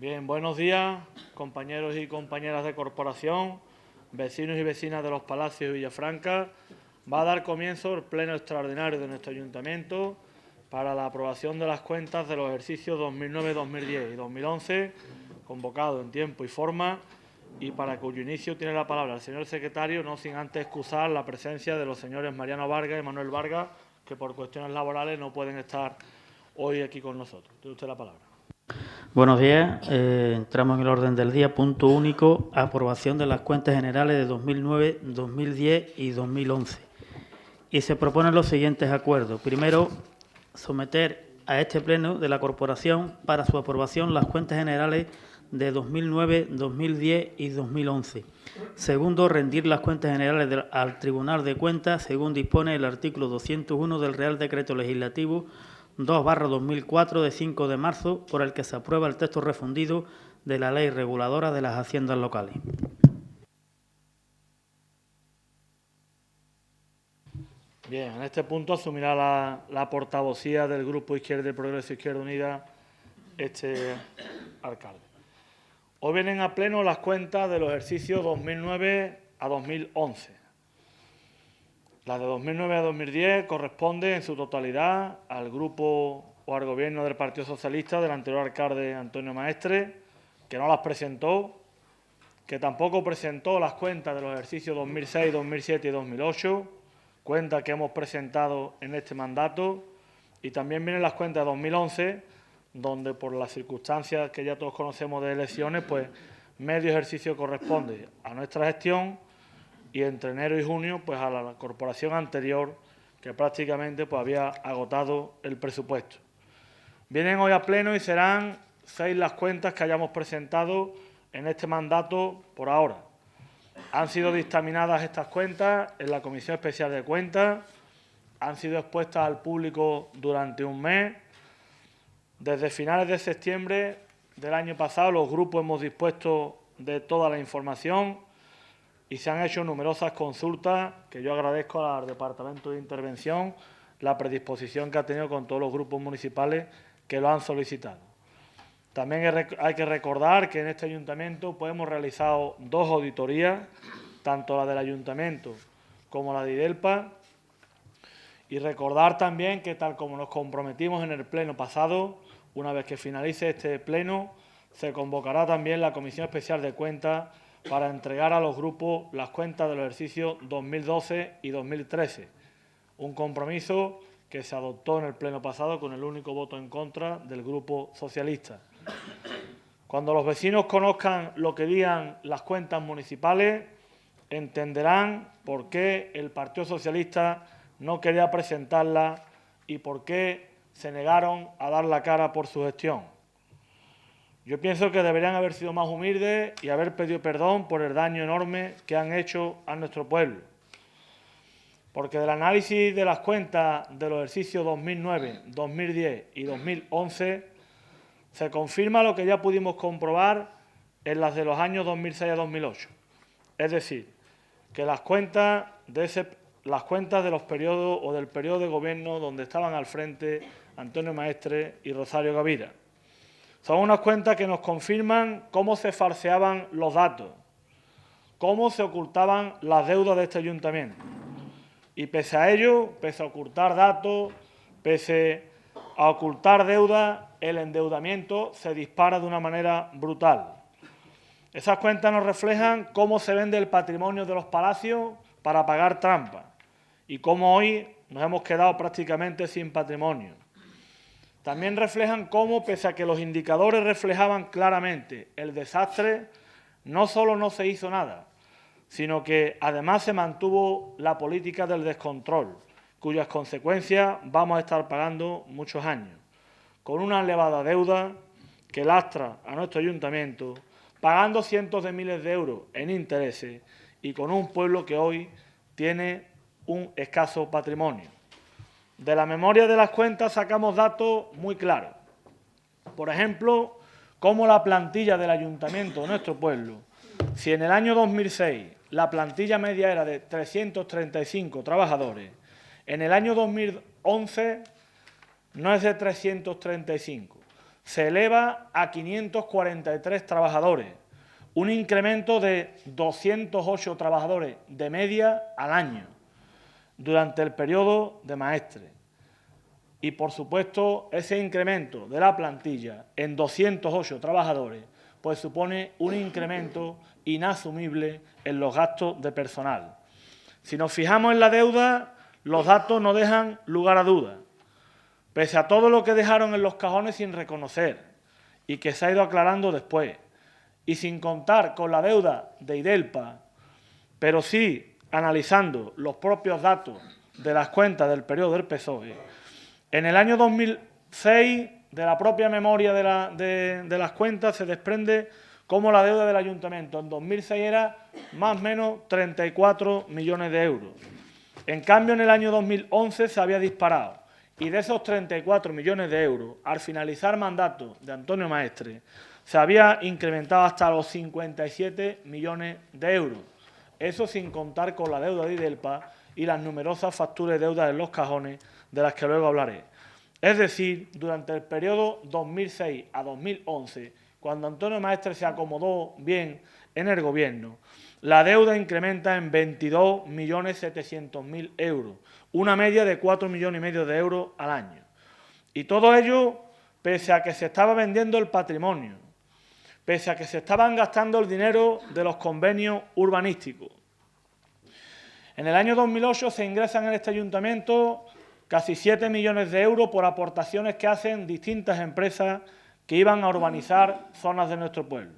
Bien, buenos días, compañeros y compañeras de corporación, vecinos y vecinas de los Palacios y Villafranca. Va a dar comienzo el pleno extraordinario de nuestro ayuntamiento para la aprobación de las cuentas de los ejercicios 2009, 2010 y 2011, convocado en tiempo y forma, y para cuyo inicio tiene la palabra el señor secretario, no sin antes excusar la presencia de los señores Mariano Vargas y Manuel Vargas, que por cuestiones laborales no pueden estar hoy aquí con nosotros. Tiene usted la palabra. Buenos días. Entramos en el orden del día. Punto único, aprobación de las cuentas generales de 2009, 2010 y 2011. Y se proponen los siguientes acuerdos. Primero, someter a este pleno de la corporación para su aprobación las cuentas generales de 2009, 2010 y 2011. Segundo, rendir las cuentas generales al Tribunal de Cuentas, según dispone el artículo 201 del Real Decreto Legislativo 2/2004 de 5 de marzo, por el que se aprueba el texto refundido de la Ley Reguladora de las Haciendas Locales. Bien, en este punto asumirá la portavocía del Grupo Izquierda y Progreso Izquierda Unida este alcalde. Hoy vienen a pleno las cuentas de los ejercicios 2009 a 2011. Las de 2009 a 2010 corresponden en su totalidad al grupo o al gobierno del Partido Socialista del anterior alcalde Antonio Maestre, que no las presentó, que tampoco presentó las cuentas de los ejercicios 2006, 2007 y 2008, cuentas que hemos presentado en este mandato, y también vienen las cuentas de 2011, donde por las circunstancias que ya todos conocemos de elecciones, pues medio ejercicio corresponde a nuestra gestión y entre enero y junio pues a la corporación anterior, que prácticamente pues había agotado el presupuesto. Vienen hoy a pleno y serán 6 las cuentas que hayamos presentado en este mandato por ahora. Han sido dictaminadas estas cuentas en la Comisión Especial de Cuentas, han sido expuestas al público durante un mes. Desde finales de septiembre del año pasado los grupos hemos dispuesto de toda la información y se han hecho numerosas consultas, que yo agradezco al Departamento de Intervención la predisposición que ha tenido con todos los grupos municipales que lo han solicitado. También hay que recordar que en este ayuntamiento pues, hemos realizado 2 auditorías, tanto la del ayuntamiento como la de IDELPA, y recordar también que tal como nos comprometimos en el pleno pasado, una vez que finalice este pleno, se convocará también la Comisión Especial de Cuentas para entregar a los grupos las cuentas de los ejercicios 2012 y 2013. Un compromiso que se adoptó en el pleno pasado con el único voto en contra del Grupo Socialista. Cuando los vecinos conozcan lo que digan las cuentas municipales, entenderán por qué el Partido Socialista no quería presentarlas y por qué se negaron a dar la cara por su gestión. Yo pienso que deberían haber sido más humildes y haber pedido perdón por el daño enorme que han hecho a nuestro pueblo. Porque del análisis de las cuentas de los ejercicios 2009, 2010 y 2011 se confirma lo que ya pudimos comprobar en las de los años 2006 a 2008. Es decir, que las cuentas de los periodos o del periodo de gobierno donde estaban al frente Antonio Maestre y Rosario Gavira. Son unas cuentas que nos confirman cómo se falseaban los datos, cómo se ocultaban las deudas de este ayuntamiento. Y pese a ello, pese a ocultar datos, pese a ocultar deudas, el endeudamiento se dispara de una manera brutal. Esas cuentas nos reflejan cómo se vende el patrimonio de los palacios para pagar trampas y cómo hoy nos hemos quedado prácticamente sin patrimonio. También reflejan cómo, pese a que los indicadores reflejaban claramente el desastre, no solo no se hizo nada, sino que además se mantuvo la política del descontrol, cuyas consecuencias vamos a estar pagando muchos años, con una elevada deuda que lastra a nuestro ayuntamiento, pagando cientos de miles de euros en intereses y con un pueblo que hoy tiene un escaso patrimonio. De la memoria de las cuentas sacamos datos muy claros. Por ejemplo, cómo la plantilla del ayuntamiento de nuestro pueblo, si en el año 2006 la plantilla media era de 335 trabajadores, en el año 2011 no es de 335, se eleva a 543 trabajadores, un incremento de 208 trabajadores de media al año durante el periodo de Maestre. Y, por supuesto, ese incremento de la plantilla en 208 trabajadores pues supone un incremento inasumible en los gastos de personal. Si nos fijamos en la deuda, los datos no dejan lugar a dudas. Pese a todo lo que dejaron en los cajones sin reconocer y que se ha ido aclarando después, y sin contar con la deuda de Idelpa, pero sí analizando los propios datos de las cuentas del periodo del PSOE, en el año 2006, de la propia memoria de las cuentas, se desprende cómo la deuda del ayuntamiento en 2006 era más o menos 34 millones de euros. En cambio, en el año 2011 se había disparado. Y de esos 34 millones de euros, al finalizar mandato de Antonio Maestre, se había incrementado hasta los 57 millones de euros. Eso sin contar con la deuda de Idelpa y las numerosas facturas de deuda en los cajones, de las que luego hablaré. Es decir, durante el periodo 2006 a 2011, cuando Antonio Maestre se acomodó bien en el Gobierno, la deuda incrementa en 22.700.000 euros, una media de 4,5 millones de euros al año. Y todo ello pese a que se estaba vendiendo el patrimonio, pese a que se estaban gastando el dinero de los convenios urbanísticos. En el año 2008 se ingresan en este ayuntamiento casi 7 millones de euros por aportaciones que hacen distintas empresas que iban a urbanizar zonas de nuestro pueblo.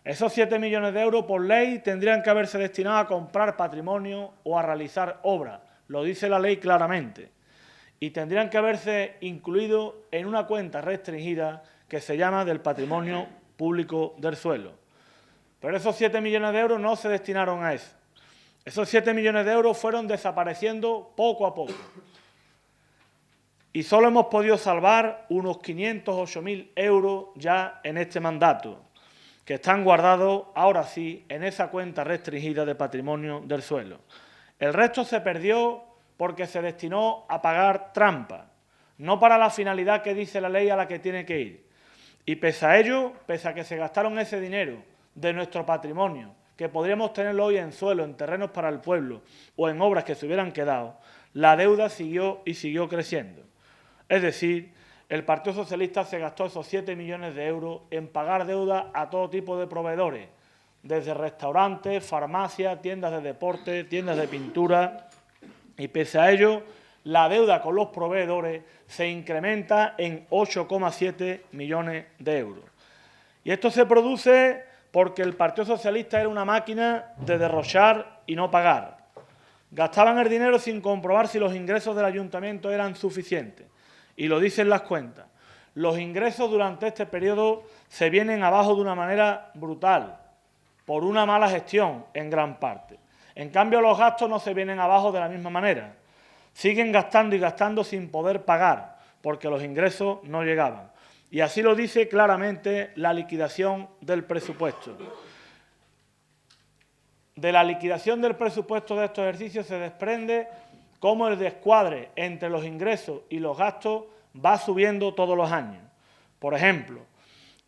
Esos 7 millones de euros, por ley, tendrían que haberse destinado a comprar patrimonio o a realizar obras. Lo dice la ley claramente. Y tendrían que haberse incluido en una cuenta restringida que se llama del patrimonio público del suelo. Pero esos 7 millones de euros no se destinaron a eso. Esos 7 millones de euros fueron desapareciendo poco a poco. Y solo hemos podido salvar unos 508.000 euros ya en este mandato, que están guardados, ahora sí, en esa cuenta restringida de patrimonio del suelo. El resto se perdió porque se destinó a pagar trampa, no para la finalidad que dice la ley a la que tiene que ir. Y pese a ello, pese a que se gastaron ese dinero de nuestro patrimonio, que podríamos tenerlo hoy en suelo, en terrenos para el pueblo o en obras que se hubieran quedado, la deuda siguió y siguió creciendo. Es decir, el Partido Socialista se gastó esos 7 millones de euros en pagar deuda a todo tipo de proveedores, desde restaurantes, farmacias, tiendas de deporte, tiendas de pintura, y pese a ello, la deuda con los proveedores se incrementa en 8,7 millones de euros. Y esto se produce porque el Partido Socialista era una máquina de derrochar y no pagar. Gastaban el dinero sin comprobar si los ingresos del ayuntamiento eran suficientes. Y lo dicen las cuentas. Los ingresos durante este periodo se vienen abajo de una manera brutal, por una mala gestión en gran parte. En cambio, los gastos no se vienen abajo de la misma manera. Siguen gastando y gastando sin poder pagar, porque los ingresos no llegaban. Y así lo dice claramente la liquidación del presupuesto. De la liquidación del presupuesto de estos ejercicios se desprende cómo el descuadre entre los ingresos y los gastos va subiendo todos los años. Por ejemplo,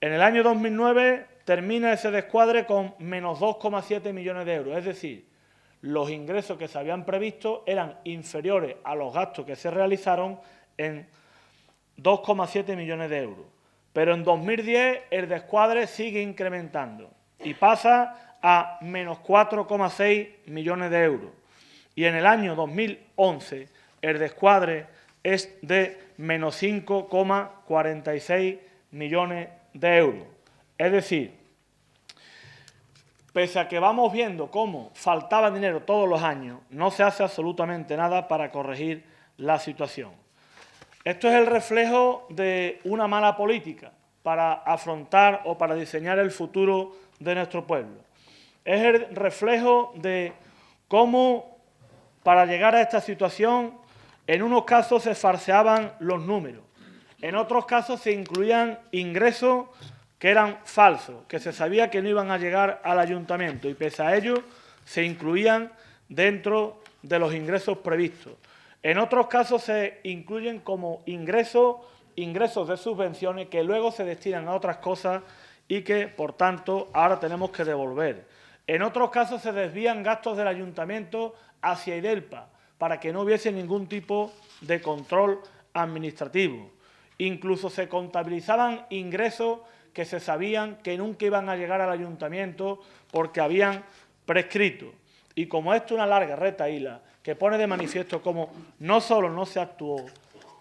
en el año 2009 termina ese descuadre con menos 2,7 millones de euros, es decir, los ingresos que se habían previsto eran inferiores a los gastos que se realizaron en 2,7 millones de euros. Pero en 2010 el descuadre sigue incrementando y pasa a menos 4,6 millones de euros. Y en el año 2011 el descuadre es de menos 5,46 millones de euros. Es decir, pese a que vamos viendo cómo faltaba dinero todos los años, no se hace absolutamente nada para corregir la situación. Esto es el reflejo de una mala política para afrontar o para diseñar el futuro de nuestro pueblo. Es el reflejo de cómo, para llegar a esta situación, en unos casos se falseaban los números, en otros casos se incluían ingresos que eran falsos, que se sabía que no iban a llegar al ayuntamiento y pese a ello se incluían dentro de los ingresos previstos. En otros casos se incluyen como ingresos ingresos de subvenciones que luego se destinan a otras cosas y que, por tanto, ahora tenemos que devolver. En otros casos se desvían gastos del ayuntamiento hacia IDELPA para que no hubiese ningún tipo de control administrativo. Incluso se contabilizaban ingresos que se sabían que nunca iban a llegar al ayuntamiento porque habían prescrito. Y como esto es una larga retahíla que pone de manifiesto cómo no solo no se actuó,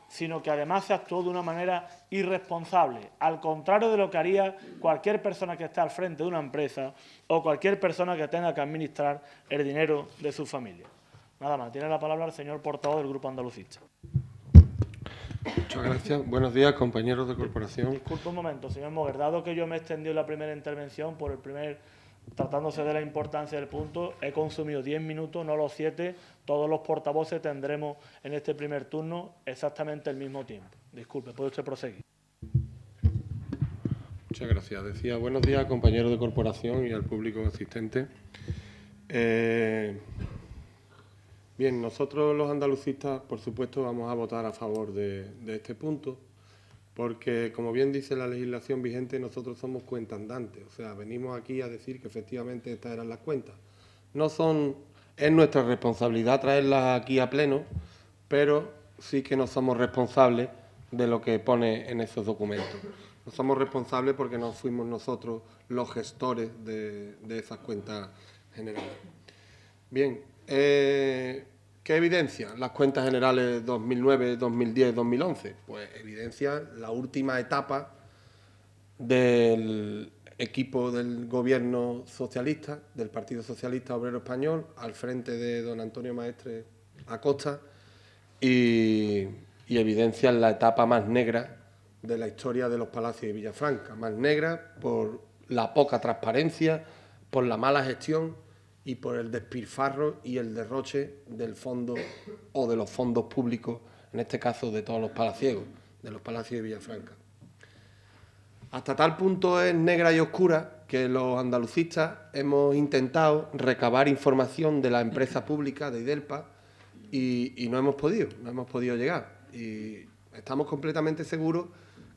sino que además se actuó de una manera irresponsable, al contrario de lo que haría cualquier persona que esté al frente de una empresa o cualquier persona que tenga que administrar el dinero de su familia. Nada más, tiene la palabra el señor portavoz del Grupo Andalucista. Muchas gracias. Buenos días, compañeros de corporación. Disculpe un momento, señor Moguer, dado que yo me he extendido en la primera intervención por el tratándose de la importancia del punto, he consumido 10 minutos, no los 7. Todos los portavoces tendremos en este primer turno exactamente el mismo tiempo. Disculpe, puede usted proseguir. Muchas gracias. Decía, buenos días, compañeros de corporación y al público asistente. Bien, nosotros los andalucistas, por supuesto, vamos a votar a favor de este punto, porque, como bien dice la legislación vigente, nosotros somos cuentandantes. O sea, venimos aquí a decir que efectivamente estas eran las cuentas. Es nuestra responsabilidad traerlas aquí a pleno, pero sí que no somos responsables de lo que pone en esos documentos. No somos responsables porque no fuimos nosotros los gestores de esas cuentas generales. Bien, ¿qué evidencian las cuentas generales 2009, 2010, 2011? Pues evidencian la última etapa del equipo del Gobierno socialista, del Partido Socialista Obrero Español, al frente de don Antonio Maestre Acosta, y evidencian la etapa más negra de la historia de los Palacios de Villafranca, más negra por la poca transparencia, por la mala gestión y por el despilfarro y el derroche del fondo o de los fondos públicos, en este caso de todos los palaciegos, de los Palacios de Villafranca. Hasta tal punto es negra y oscura que los andalucistas hemos intentado recabar información de la empresa pública de IDELPA y no hemos podido llegar. Y estamos completamente seguros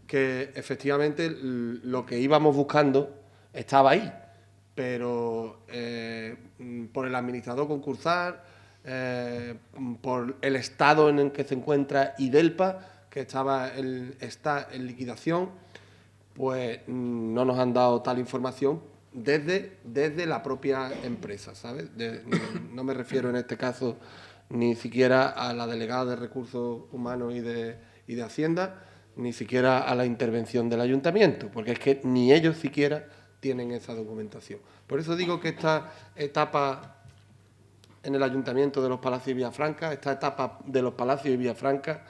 que efectivamente lo que íbamos buscando estaba ahí, pero por el administrador concursal, por el estado en el que se encuentra IDELPA, que está en liquidación, pues no nos han dado tal información desde la propia empresa, ¿sabes? No me refiero en este caso ni siquiera a la delegada de Recursos Humanos y de Hacienda, ni siquiera a la intervención del ayuntamiento, porque es que ni ellos siquiera tienen esa documentación. Por eso digo que esta etapa en el Ayuntamiento de los Palacios de Villafranca, esta etapa de los Palacios de Villafranca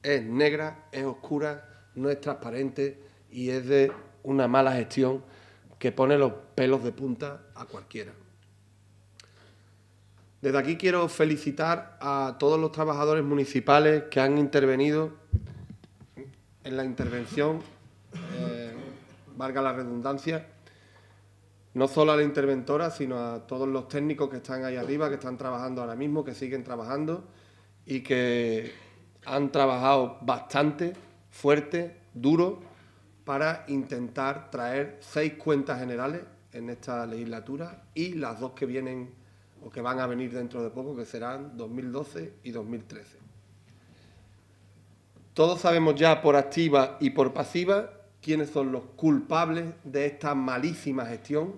es negra, es oscura, no es transparente y es de una mala gestión que pone los pelos de punta a cualquiera. Desde aquí quiero felicitar a todos los trabajadores municipales que han intervenido en la intervención, valga la redundancia, no solo a la interventora, sino a todos los técnicos que están ahí arriba, que están trabajando ahora mismo, que siguen trabajando y que han trabajado bastante, fuerte, duro, para intentar traer 6 cuentas generales en esta legislatura y las 2 que vienen o que van a venir dentro de poco, que serán 2012 y 2013. Todos sabemos ya por activa y por pasiva quiénes son los culpables de esta malísima gestión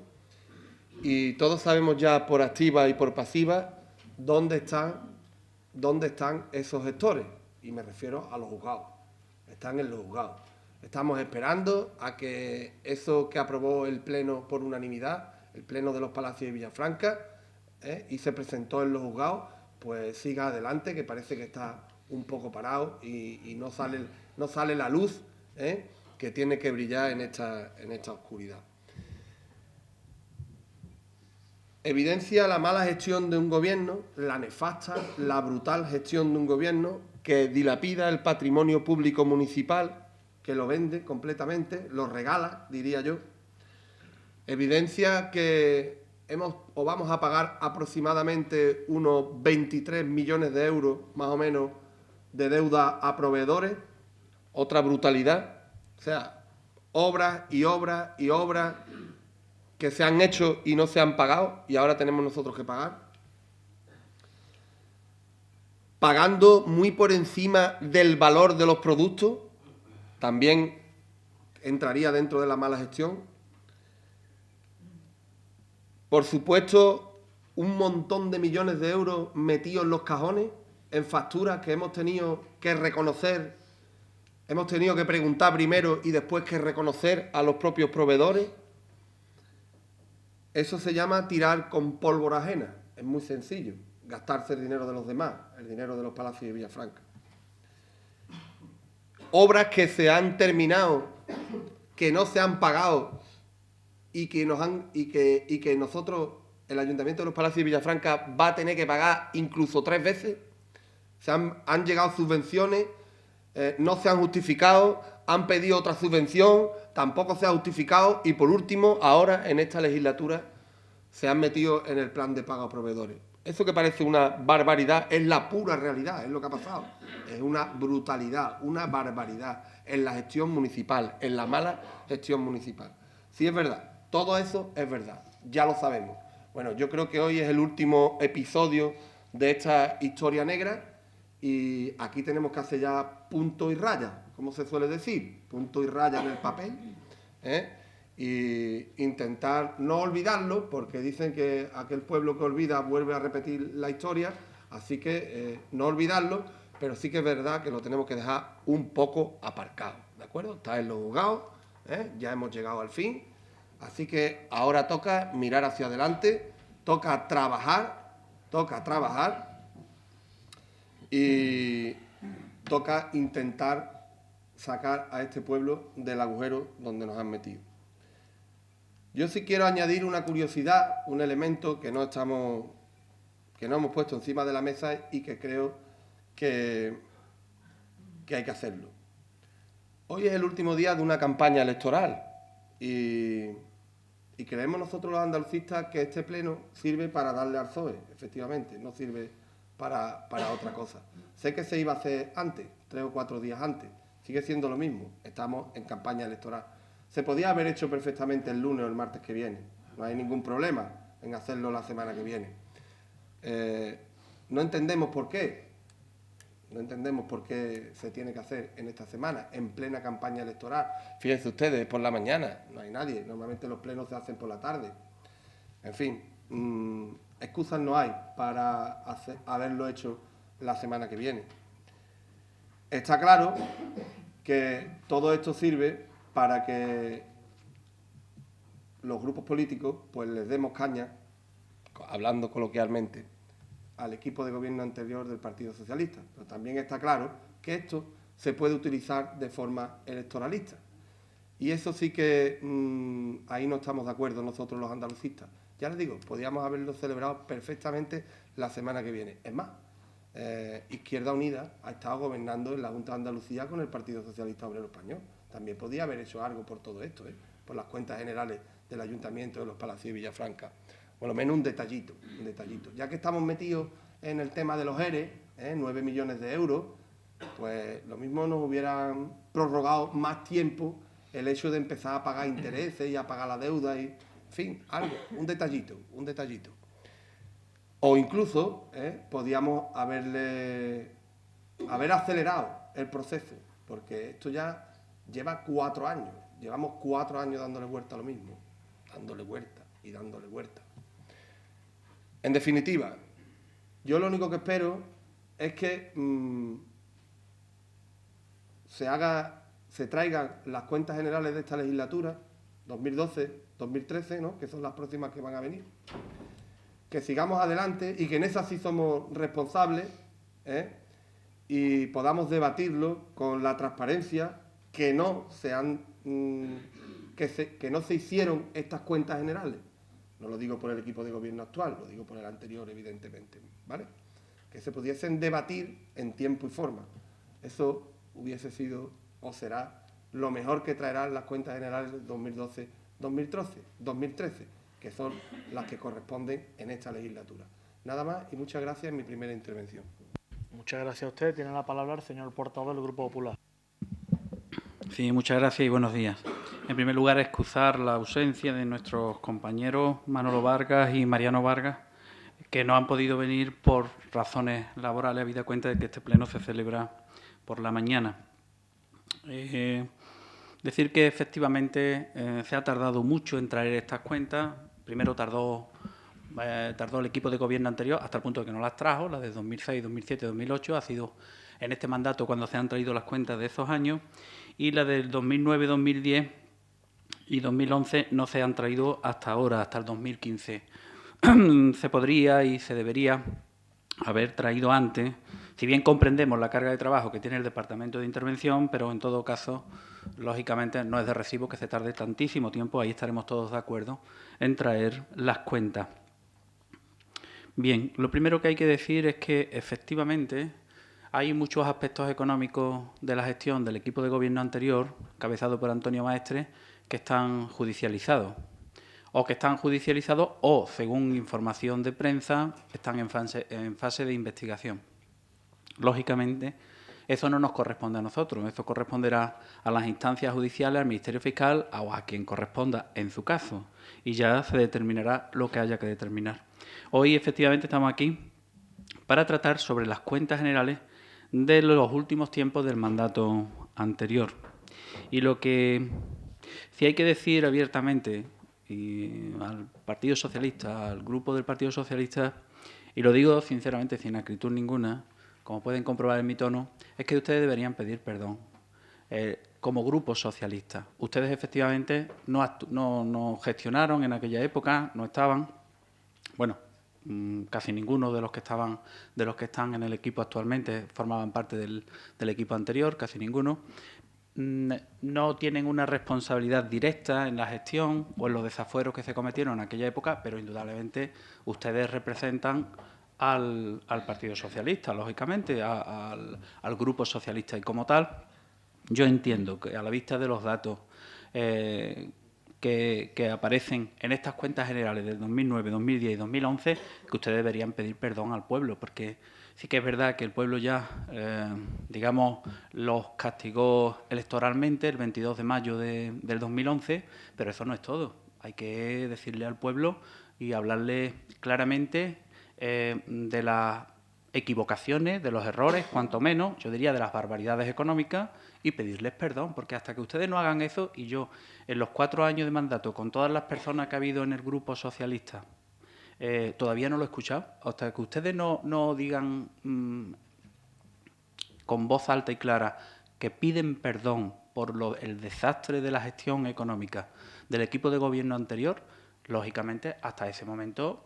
y todos sabemos ya por activa y por pasiva dónde están esos gestores, y me refiero a los juzgados. Están en los juzgados. Estamos esperando a que eso que aprobó el Pleno por unanimidad, el Pleno de los Palacios de Villafranca, y se presentó en los juzgados, pues siga adelante, que parece que está un poco parado y no sale la luz que tiene que brillar en esta oscuridad. Evidencia la mala gestión de un gobierno, la nefasta, la brutal gestión de un gobierno que dilapida el patrimonio público municipal, que lo vende completamente, lo regala, diría yo. Evidencia que vamos a pagar aproximadamente unos 23 millones de euros, más o menos, de deuda a proveedores, otra brutalidad. O sea, obras y obras y obras que se han hecho y no se han pagado y ahora tenemos nosotros que pagar. Pagando muy por encima del valor de los productos, también entraría dentro de la mala gestión. Por supuesto, un montón de millones de euros metidos en los cajones, en facturas que hemos tenido que reconocer, hemos tenido que preguntar primero y después que reconocer a los propios proveedores. Eso se llama tirar con pólvora ajena. Es muy sencillo, gastarse el dinero de los demás, el dinero de los Palacios de Villafranca. Obras que se han terminado, que no se han pagado y que nosotros, el Ayuntamiento de los Palacios de Villafranca, va a tener que pagar incluso 3 veces. Han llegado subvenciones, no se han justificado, han pedido otra subvención, tampoco se ha justificado y por último, ahora en esta legislatura se han metido en el plan de pago a proveedores. Eso que parece una barbaridad es la pura realidad, es lo que ha pasado. Es una brutalidad, una barbaridad en la gestión municipal, en la mala gestión municipal. Sí es verdad, todo eso es verdad, ya lo sabemos. Bueno, yo creo que hoy es el último episodio de esta historia negra y aquí tenemos que hacer ya punto y raya, como se suele decir, punto y raya en el papel, y intentar no olvidarlo, porque dicen que aquel pueblo que olvida vuelve a repetir la historia, así que no olvidarlo, pero sí que es verdad que lo tenemos que dejar un poco aparcado, ¿de acuerdo? Está en los juzgados, ya hemos llegado al fin, así que ahora toca mirar hacia adelante, toca trabajar y toca intentar sacar a este pueblo del agujero donde nos han metido. Yo sí quiero añadir una curiosidad, un elemento que no hemos puesto encima de la mesa y que creo que hay que hacerlo. Hoy es el último día de una campaña electoral y creemos nosotros los andalucistas que este pleno sirve para darle al PSOE, efectivamente, no sirve para otra cosa. Sé que se iba a hacer antes, 3 o 4 días antes, sigue siendo lo mismo, estamos en campaña electoral. Se podía haber hecho perfectamente el lunes o el martes que viene, no hay ningún problema en hacerlo la semana que viene. No entendemos por qué se tiene que hacer en esta semana, en plena campaña electoral. Fíjense ustedes, por la mañana, no hay nadie, normalmente los plenos se hacen por la tarde. En fin, excusas no hay para haberlo hecho la semana que viene. Está claro que todo esto sirve para que los grupos políticos pues les demos caña, hablando coloquialmente, al equipo de gobierno anterior del Partido Socialista. Pero también está claro que esto se puede utilizar de forma electoralista. Y eso sí que ahí no estamos de acuerdo nosotros los andalucistas. Ya les digo, podríamos haberlo celebrado perfectamente la semana que viene. Es más, Izquierda Unida ha estado gobernando en la Junta de Andalucía con el Partido Socialista Obrero Español. También podía haber hecho algo por todo esto, por las cuentas generales del Ayuntamiento de los Palacios de Villafranca. Por lo menos un detallito. Ya que estamos metidos en el tema de los ERE, 9 millones de euros, pues lo mismo nos hubieran prorrogado más tiempo el hecho de empezar a pagar intereses y a pagar la deuda y, en fin, algo, un detallito. O incluso podíamos haber acelerado el proceso, porque esto ya lleva 4 años. Llevamos 4 años dándole vuelta a lo mismo, dándole vuelta. En definitiva, yo lo único que espero es que se traigan las cuentas generales de esta legislatura, 2012-2013, ¿no?, que son las próximas que van a venir, que sigamos adelante y que en esas sí somos responsables, y podamos debatirlo con la transparencia que no se hicieron estas cuentas generales. No lo digo por el equipo de gobierno actual, lo digo por el anterior, evidentemente, ¿vale? Que se pudiesen debatir en tiempo y forma. Eso hubiese sido o será lo mejor que traerán las cuentas generales del 2012-2013, que son las que corresponden en esta legislatura. Nada más y muchas gracias en mi primera intervención. Muchas gracias a usted. Tiene la palabra el señor portavoz del Grupo Popular. Sí, muchas gracias y buenos días. En primer lugar, excusar la ausencia de nuestros compañeros Manolo Vargas y Mariano Vargas, que no han podido venir por razones laborales, habida cuenta de que este pleno se celebra por la mañana. Decir que efectivamente se ha tardado mucho en traer estas cuentas. Primero tardó el equipo de gobierno anterior hasta el punto de que no las trajo, las de 2006, 2007, 2008. Ha sido en este mandato cuando se han traído las cuentas de esos años, y las del 2009, 2010 y 2011 no se han traído hasta ahora, hasta el 2015. Se podría y se debería haber traído antes, si bien comprendemos la carga de trabajo que tiene el Departamento de Intervención, pero en todo caso, lógicamente, no es de recibo que se tarde tantísimo tiempo, ahí estaremos todos de acuerdo, en traer las cuentas. Bien, lo primero que hay que decir es que, efectivamente, hay muchos aspectos económicos de la gestión del equipo de gobierno anterior, cabezado por Antonio Maestre, que están judicializados. O, según información de prensa, están en fase de investigación. Lógicamente, eso no nos corresponde a nosotros, eso corresponderá a las instancias judiciales, al Ministerio Fiscal o a quien corresponda en su caso, y ya se determinará lo que haya que determinar. Hoy, efectivamente, estamos aquí para tratar sobre las cuentas generales de los últimos tiempos del mandato anterior. Y lo que sí hay que decir abiertamente y al Partido Socialista, al grupo del Partido Socialista, y lo digo sinceramente sin acritud ninguna, como pueden comprobar en mi tono, es que ustedes deberían pedir perdón. Como grupo socialista, ustedes efectivamente no gestionaron en aquella época, no estaban, bueno, casi ninguno de los que están en el equipo actualmente formaban parte del equipo anterior, casi ninguno. No tienen una responsabilidad directa en la gestión o en los desafueros que se cometieron en aquella época, pero indudablemente ustedes representan al Partido Socialista, lógicamente, al Grupo Socialista, y como tal, yo entiendo que a la vista de los datos que aparecen en estas cuentas generales del 2009, 2010 y 2011, que ustedes deberían pedir perdón al pueblo, porque sí que es verdad que el pueblo ya, digamos, los castigó electoralmente el 22 de mayo del 2011, pero eso no es todo. Hay que decirle al pueblo y hablarle claramente de las equivocaciones, de los errores, cuanto menos, yo diría de las barbaridades económicas, y pedirles perdón, porque hasta que ustedes no hagan eso, y yo en los 4 años de mandato, con todas las personas que ha habido en el Grupo Socialista, todavía no lo he escuchado, hasta que ustedes no digan con voz alta y clara que piden perdón por el desastre de la gestión económica del equipo de gobierno anterior, lógicamente, hasta ese momento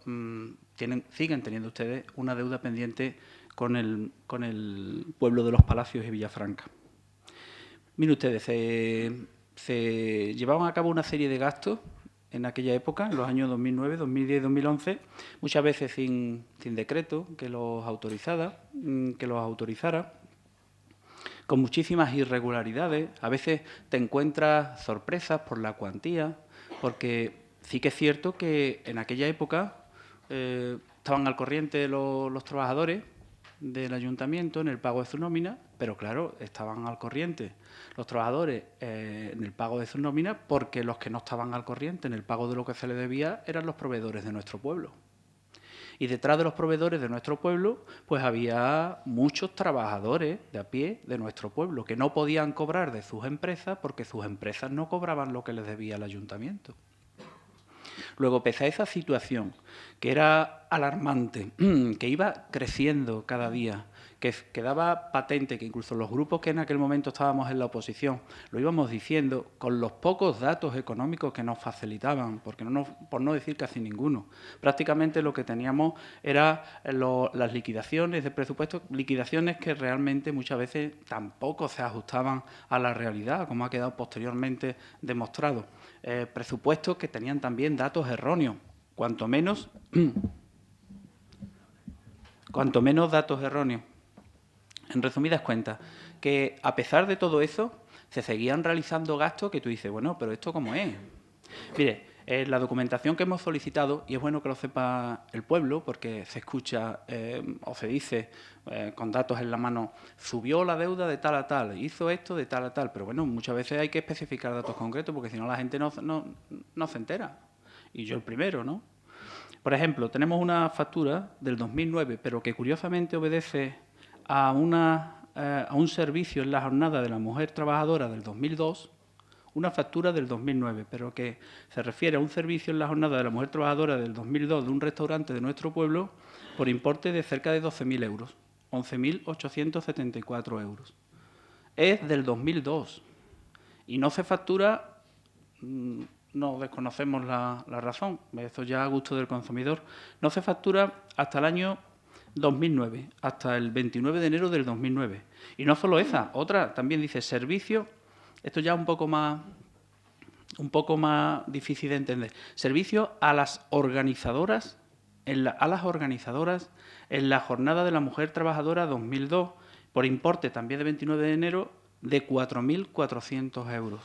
siguen teniendo ustedes una deuda pendiente con el pueblo de Los Palacios y Villafranca. Miren ustedes, se llevaban a cabo una serie de gastos en aquella época, en los años 2009, 2010 y 2011, muchas veces sin decreto que los autorizara, con muchísimas irregularidades. A veces te encuentras sorpresas por la cuantía, porque sí que es cierto que en aquella época estaban al corriente los trabajadores del ayuntamiento en el pago de su nómina, pero claro, estaban al corriente los trabajadores en el pago de su nómina, porque los que no estaban al corriente en el pago de lo que se les debía eran los proveedores de nuestro pueblo. Y detrás de los proveedores de nuestro pueblo, pues había muchos trabajadores de a pie de nuestro pueblo que no podían cobrar de sus empresas porque sus empresas no cobraban lo que les debía el ayuntamiento. Luego, pese a esa situación, que era alarmante, que iba creciendo cada día, que quedaba patente, que incluso los grupos que en aquel momento estábamos en la oposición lo íbamos diciendo, con los pocos datos económicos que nos facilitaban, porque por no decir casi ninguno, prácticamente lo que teníamos era las liquidaciones de presupuestos, liquidaciones que realmente muchas veces tampoco se ajustaban a la realidad, como ha quedado posteriormente demostrado. Presupuestos que tenían también datos erróneos, cuanto menos datos erróneos. En resumidas cuentas, que a pesar de todo eso, se seguían realizando gastos que tú dices, bueno, pero ¿esto cómo es? Mire, La documentación que hemos solicitado, y es bueno que lo sepa el pueblo, porque se escucha o se dice con datos en la mano, subió la deuda de tal a tal, hizo esto de tal a tal, pero bueno, muchas veces hay que especificar datos concretos, porque si no la gente no se entera. Y yo el primero, ¿no? Por ejemplo, tenemos una factura del 2009, pero que curiosamente obedece a un servicio en la jornada de la mujer trabajadora del 2002, una factura del 2009, pero que se refiere a un servicio en la jornada de la mujer trabajadora del 2002 de un restaurante de nuestro pueblo por importe de cerca de 12.000 euros, 11.874 euros. Es del 2002 y no se factura, no desconocemos la razón, esto ya a gusto del consumidor, no se factura hasta el año 2009, hasta el 29 de enero del 2009. Y no solo esa, otra también dice servicio. Esto ya un poco más difícil de entender. Servicio a las organizadoras, en la jornada de la mujer trabajadora 2002, por importe también de 29 de enero, de 4.400 euros.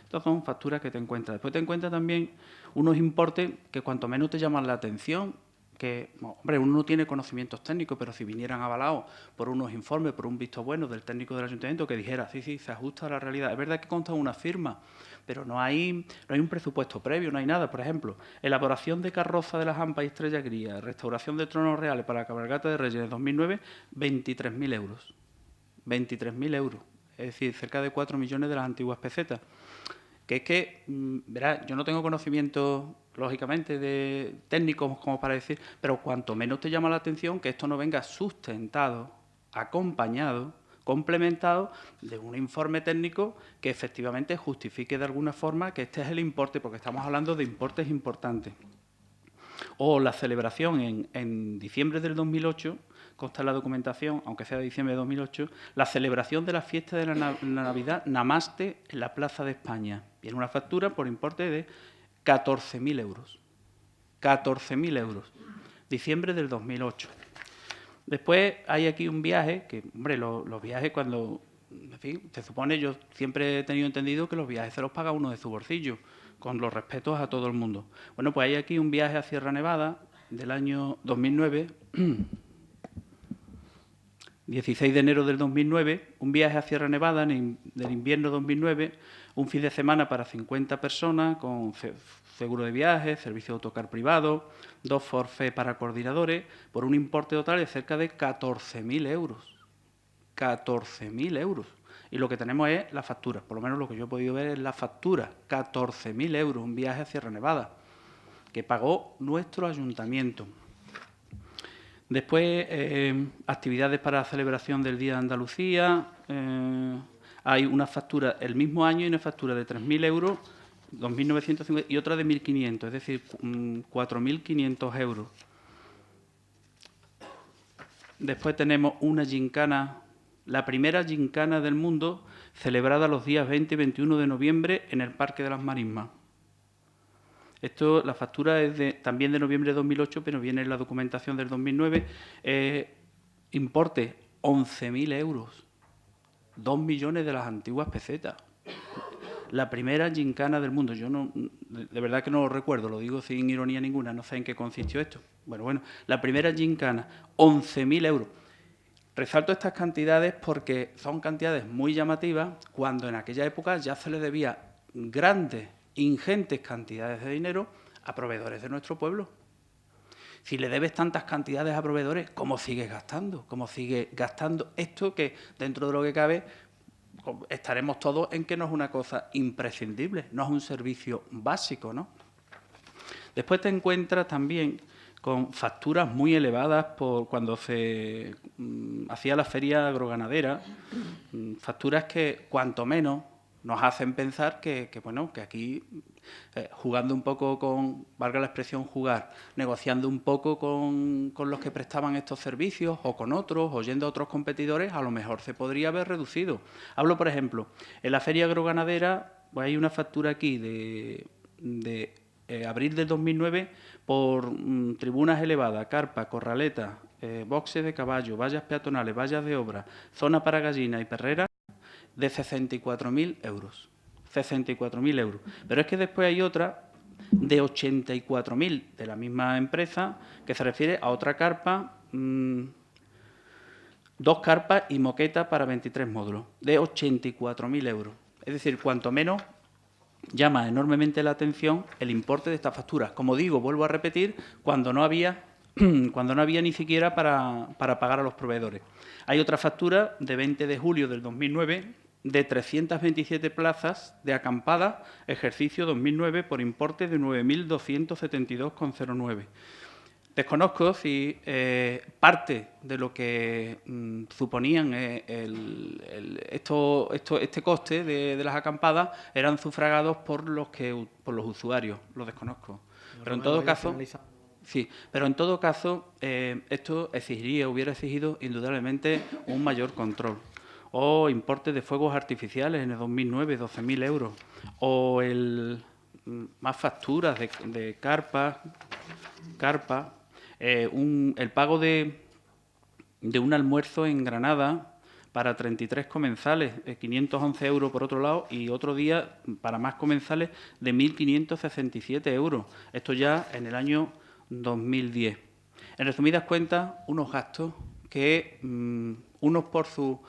Estas son facturas que te encuentras. Después te encuentras también unos importes que cuanto menos te llaman la atención, que, hombre, uno no tiene conocimientos técnicos, pero si vinieran avalados por unos informes, por un visto bueno del técnico del ayuntamiento que dijera, sí, se ajusta a la realidad. Es verdad que consta una firma, pero no hay un presupuesto previo, no hay nada. Por ejemplo, elaboración de carroza de las Ampas y Estrella Gría, restauración de tronos reales para la cabalgata de Reyes de 2009, 23.000 euros. 23.000 euros, es decir, cerca de 4 millones de las antiguas pesetas. Que es que, verás, yo no tengo conocimiento, lógicamente, de técnicos como para decir, pero cuanto menos te llama la atención que esto no venga sustentado, acompañado, complementado de un informe técnico que efectivamente justifique de alguna forma que este es el importe, porque estamos hablando de importes importantes. O la celebración en diciembre del 2008, consta en la documentación, aunque sea de diciembre de 2008, la celebración de la fiesta de la Navidad Namaste en la Plaza de España. Viene una factura por importe de 14.000 euros. 14.000 euros. Diciembre del 2008. Después hay aquí un viaje, que, hombre, los viajes cuando, en fin, se supone, yo siempre he tenido entendido que los viajes se los paga uno de su bolsillo, con los respetos a todo el mundo. Bueno, pues hay aquí un viaje a Sierra Nevada del año 2009, 16 de enero del 2009, un viaje a Sierra Nevada del invierno 2009, un fin de semana para 50 personas con seguro de viaje, servicio de autocar privado, 2 forfaits para coordinadores, por un importe total de cerca de 14.000 euros. 14.000 euros. Y lo que tenemos es la factura, por lo menos lo que yo he podido ver es la factura, 14.000 euros, un viaje a Sierra Nevada, que pagó nuestro ayuntamiento. Después, actividades para la celebración del Día de Andalucía. Hay una factura el mismo año y una factura de 3.000 euros, 2.950 y otra de 1.500, es decir, 4.500 euros. Después tenemos una gincana, la primera gincana del mundo, celebrada los días 20 y 21 de noviembre en el Parque de las Marismas. Esto, la factura es también de noviembre de 2008, pero viene en la documentación del 2009. Importe 11.000 euros. 2 millones de las antiguas pesetas. La primera gincana del mundo. Yo no, de verdad que no lo recuerdo, lo digo sin ironía ninguna, no sé en qué consistió esto. Bueno, la primera gincana, 11.000 euros. Resalto estas cantidades porque son cantidades muy llamativas cuando en aquella época ya se le debía grandes, ingentes cantidades de dinero a proveedores de nuestro pueblo. Si le debes tantas cantidades a proveedores, ¿cómo sigues gastando? ¿Cómo sigues gastando esto que, dentro de lo que cabe, estaremos todos en que no es una cosa imprescindible, no es un servicio básico, ¿no? Después te encuentras también con facturas muy elevadas por cuando se hacía la feria agroganadera, facturas que, cuanto menos, nos hacen pensar que aquí, jugando un poco con, valga la expresión jugar, negociando un poco con los que prestaban estos servicios o con otros, o yendo a otros competidores, a lo mejor se podría haber reducido. Hablo, por ejemplo, en la feria agroganadera, pues hay una factura aquí de abril del 2009 por tribunas elevadas, carpa, corraleta, boxes de caballo, vallas peatonales, vallas de obra, zona para gallinas y perreras, de 64.000 euros. 64.000 euros. Pero es que después hay otra de 84.000 de la misma empresa, que se refiere a otra carpa, 2 carpas y moqueta para 23 módulos, de 84.000 euros. Es decir, cuanto menos llama enormemente la atención el importe de estas facturas. Como digo, vuelvo a repetir, cuando no había ni siquiera para pagar a los proveedores. Hay otra factura de 20 de julio del 2009 de 327 plazas de acampada, ejercicio 2009, por importe de 9.272,09. Desconozco si parte de lo que suponían este coste de las acampadas eran sufragados por los usuarios. Lo desconozco. Pero en todo caso, sí, pero en todo caso esto hubiera exigido indudablemente un mayor control. O importes de fuegos artificiales en el 2009, 12.000 euros. O más facturas de carpa, el pago de un almuerzo en Granada para 33 comensales, 511 euros por otro lado, y otro día para más comensales de 1.567 euros. Esto ya en el año 2010. En resumidas cuentas, unos gastos que, unos por su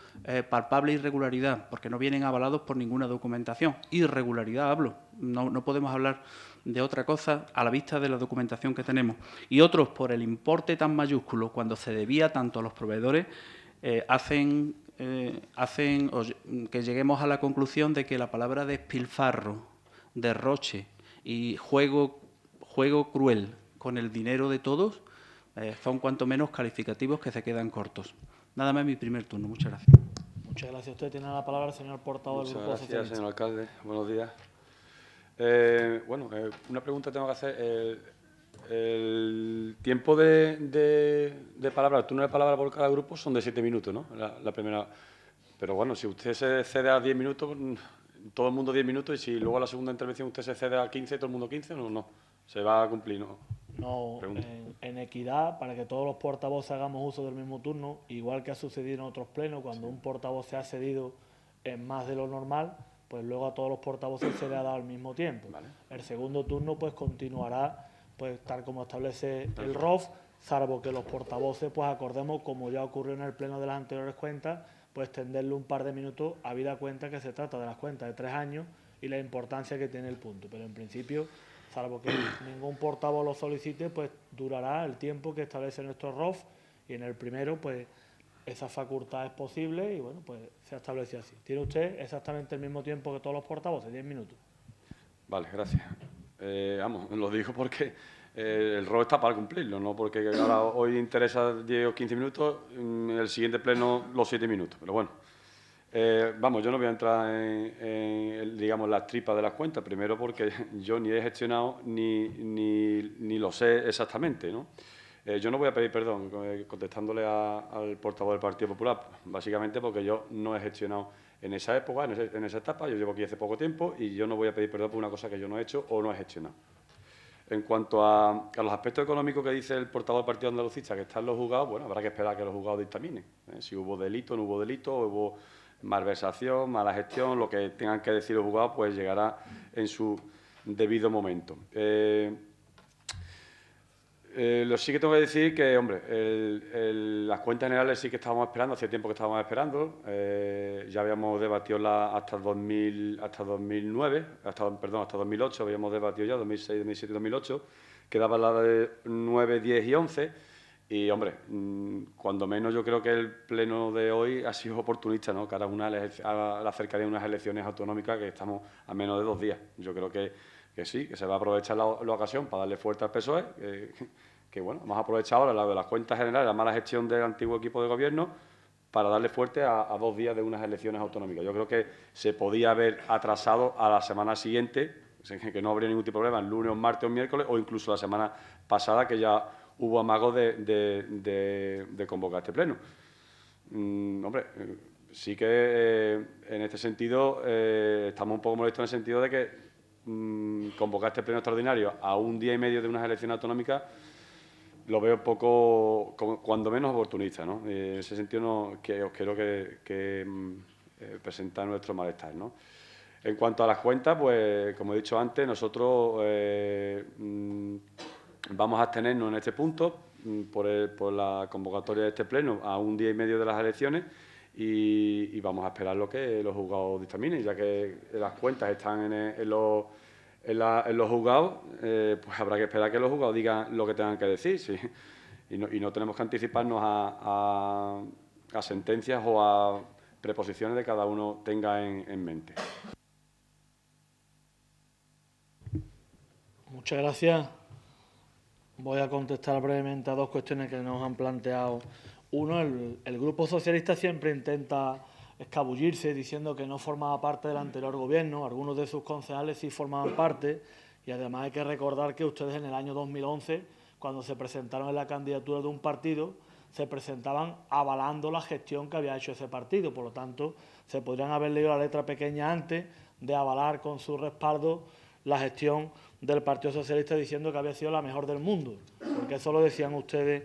palpable irregularidad, porque no vienen avalados por ninguna documentación. Irregularidad hablo, no podemos hablar de otra cosa a la vista de la documentación que tenemos. Y otros por el importe tan mayúsculo, cuando se debía tanto a los proveedores, hacen que lleguemos a la conclusión de que la palabra despilfarro, derroche y juego cruel con el dinero de todos son cuanto menos calificativos que se quedan cortos. Nada más mi primer turno. Muchas gracias. Muchas gracias. Usted tiene la palabra, señor portavoz del Grupo Muchas gracias, Socialista. señor alcalde. Buenos días. Una pregunta tengo que hacer. El tiempo de palabra, el turno de palabra por cada grupo son de 7 minutos, ¿no? La primera. Pero bueno, si usted se cede a 10 minutos, todo el mundo 10 minutos, y si luego a la segunda intervención usted se cede a 15, todo el mundo 15, no. Se va a cumplir, ¿no? No, en equidad, para que todos los portavoces hagamos uso del mismo turno, igual que ha sucedido en otros plenos, cuando un portavoz se ha cedido en más de lo normal, pues luego a todos los portavoces se le ha dado al mismo tiempo. Vale. El segundo turno pues continuará pues tal como establece el ROF, salvo que los portavoces pues acordemos, como ya ocurrió en el pleno de las anteriores cuentas, pues extenderle un par de minutos, habida cuenta que se trata de las cuentas de 3 años y la importancia que tiene el punto. Pero en principio, salvo que ningún portavoz lo solicite, pues durará el tiempo que establece nuestro ROF, y en el primero pues esa facultad es posible y bueno, pues se ha establecido así. Tiene usted exactamente el mismo tiempo que todos los portavoces, 10 minutos. Vale, gracias. Lo digo porque el rol está para cumplirlo, no porque ahora hoy interesa 10 o 15 minutos, en el siguiente pleno los 7 minutos. Pero bueno, yo no voy a entrar en digamos, las tripas de las cuentas, primero porque yo ni he gestionado ni lo sé exactamente, ¿no? Yo no voy a pedir perdón, contestándole al portavoz del Partido Popular, básicamente porque yo no he gestionado en esa época, en esa etapa. Yo llevo aquí hace poco tiempo y yo no voy a pedir perdón por una cosa que yo no he hecho o no he gestionado. En cuanto a los aspectos económicos que dice el portavoz del Partido Andalucista, que están los juzgados, bueno, habrá que esperar a que los juzgados dictaminen. Si hubo delito, no hubo delito, hubo malversación, mala gestión, lo que tengan que decir los juzgados, pues llegará en su debido momento. Lo sí que tengo que decir que, hombre, las cuentas generales sí que estábamos esperando, hace tiempo que estábamos esperando. Ya habíamos debatido hasta 2009, hasta 2008, habíamos debatido ya, 2006, 2007 y 2008. Quedaba la de 9, 10 y 11. Y, hombre, cuando menos yo creo que el pleno de hoy ha sido oportunista, ¿no? Cara a la cercanía de unas elecciones autonómicas que estamos a menos de 2 días. Yo creo que sí, que se va a aprovechar la ocasión para darle fuerte al PSOE, que bueno, hemos aprovechado ahora la de las cuentas generales, la mala gestión del antiguo equipo de gobierno, para darle fuerte a 2 días de unas elecciones autonómicas. Yo creo que se podía haber atrasado a la semana siguiente, que no habría ningún tipo de problema, el lunes, martes o miércoles, o incluso la semana pasada, que ya hubo amagos de convocar este pleno. Sí que en este sentido estamos un poco molestos en el sentido de que convocar este pleno extraordinario a 1 día y medio de unas elecciones autonómicas lo veo un poco, cuando menos, oportunista, ¿no? En ese sentido os quiero que presentar nuestro malestar, ¿no? En cuanto a las cuentas, pues como he dicho antes, nosotros vamos a abstenernos en este punto por la convocatoria de este pleno a un día y medio de las elecciones y vamos a esperar lo que los juzgados dictaminen, ya que las cuentas están en los juzgados, pues habrá que esperar que los juzgados digan lo que tengan que decir, ¿sí? Y no tenemos que anticiparnos a sentencias o a preposiciones de cada uno tenga en mente. Muchas gracias. Voy a contestar brevemente a dos cuestiones que nos han planteado. Uno, el Grupo Socialista siempre intenta escabullirse diciendo que no formaba parte del anterior gobierno. Algunos de sus concejales sí formaban parte y además hay que recordar que ustedes en el año 2011, cuando se presentaron en la candidatura de un partido, se presentaban avalando la gestión que había hecho ese partido. Por lo tanto, se podrían haber leído la letra pequeña antes de avalar con su respaldo la gestión del Partido Socialista diciendo que había sido la mejor del mundo, porque eso lo decían ustedes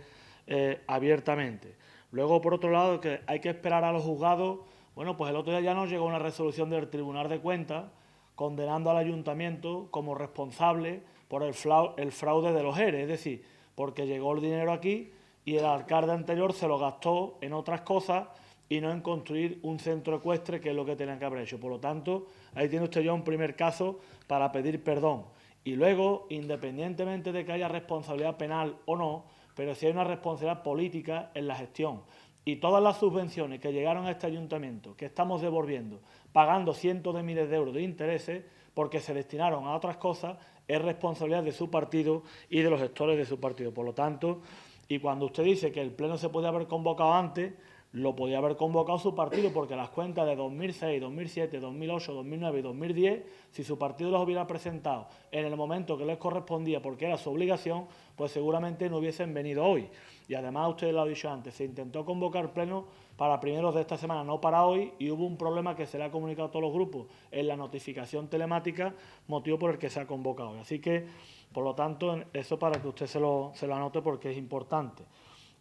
abiertamente. Luego, por otro lado, que hay que esperar a los juzgados. Bueno, pues el otro día ya nos llegó una resolución del Tribunal de Cuentas condenando al Ayuntamiento como responsable por el fraude de los ERE, es decir, porque llegó el dinero aquí y el alcalde anterior se lo gastó en otras cosas y no en construir un centro ecuestre, que es lo que tenían que haber hecho. Por lo tanto, ahí tiene usted ya un primer caso para pedir perdón. Y luego, independientemente de que haya responsabilidad penal o no, pero si hay una responsabilidad política en la gestión. Y todas las subvenciones que llegaron a este ayuntamiento, que estamos devolviendo, pagando cientos de miles de euros de intereses, porque se destinaron a otras cosas, es responsabilidad de su partido y de los gestores de su partido. Por lo tanto, y cuando usted dice que el pleno se podía haber convocado antes, lo podía haber convocado su partido, porque las cuentas de 2006, 2007, 2008, 2009 y 2010, si su partido las hubiera presentado en el momento que les correspondía, porque era su obligación, pues seguramente no hubiesen venido hoy. Y además, usted lo ha dicho antes, se intentó convocar pleno para primeros de esta semana, no para hoy, y hubo un problema que se le ha comunicado a todos los grupos en la notificación telemática, motivo por el que se ha convocado. Así que, por lo tanto, eso para que usted se lo anote, porque es importante.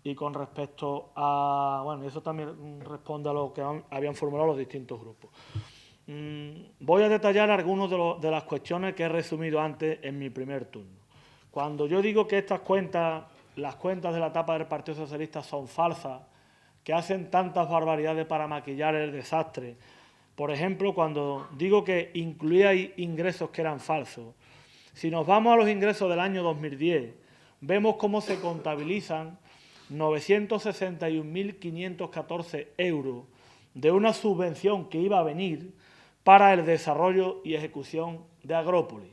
Y con respecto a... Bueno, eso también responde a lo que habían formulado los distintos grupos. Voy a detallar algunas de las cuestiones que he resumido antes en mi primer turno. Cuando yo digo que estas cuentas, las cuentas de la etapa del Partido Socialista son falsas, que hacen tantas barbaridades para maquillar el desastre, por ejemplo, cuando digo que incluía ingresos que eran falsos, si nos vamos a los ingresos del año 2010, vemos cómo se contabilizan 961.514 euros de una subvención que iba a venir para el desarrollo y ejecución de Agrópolis.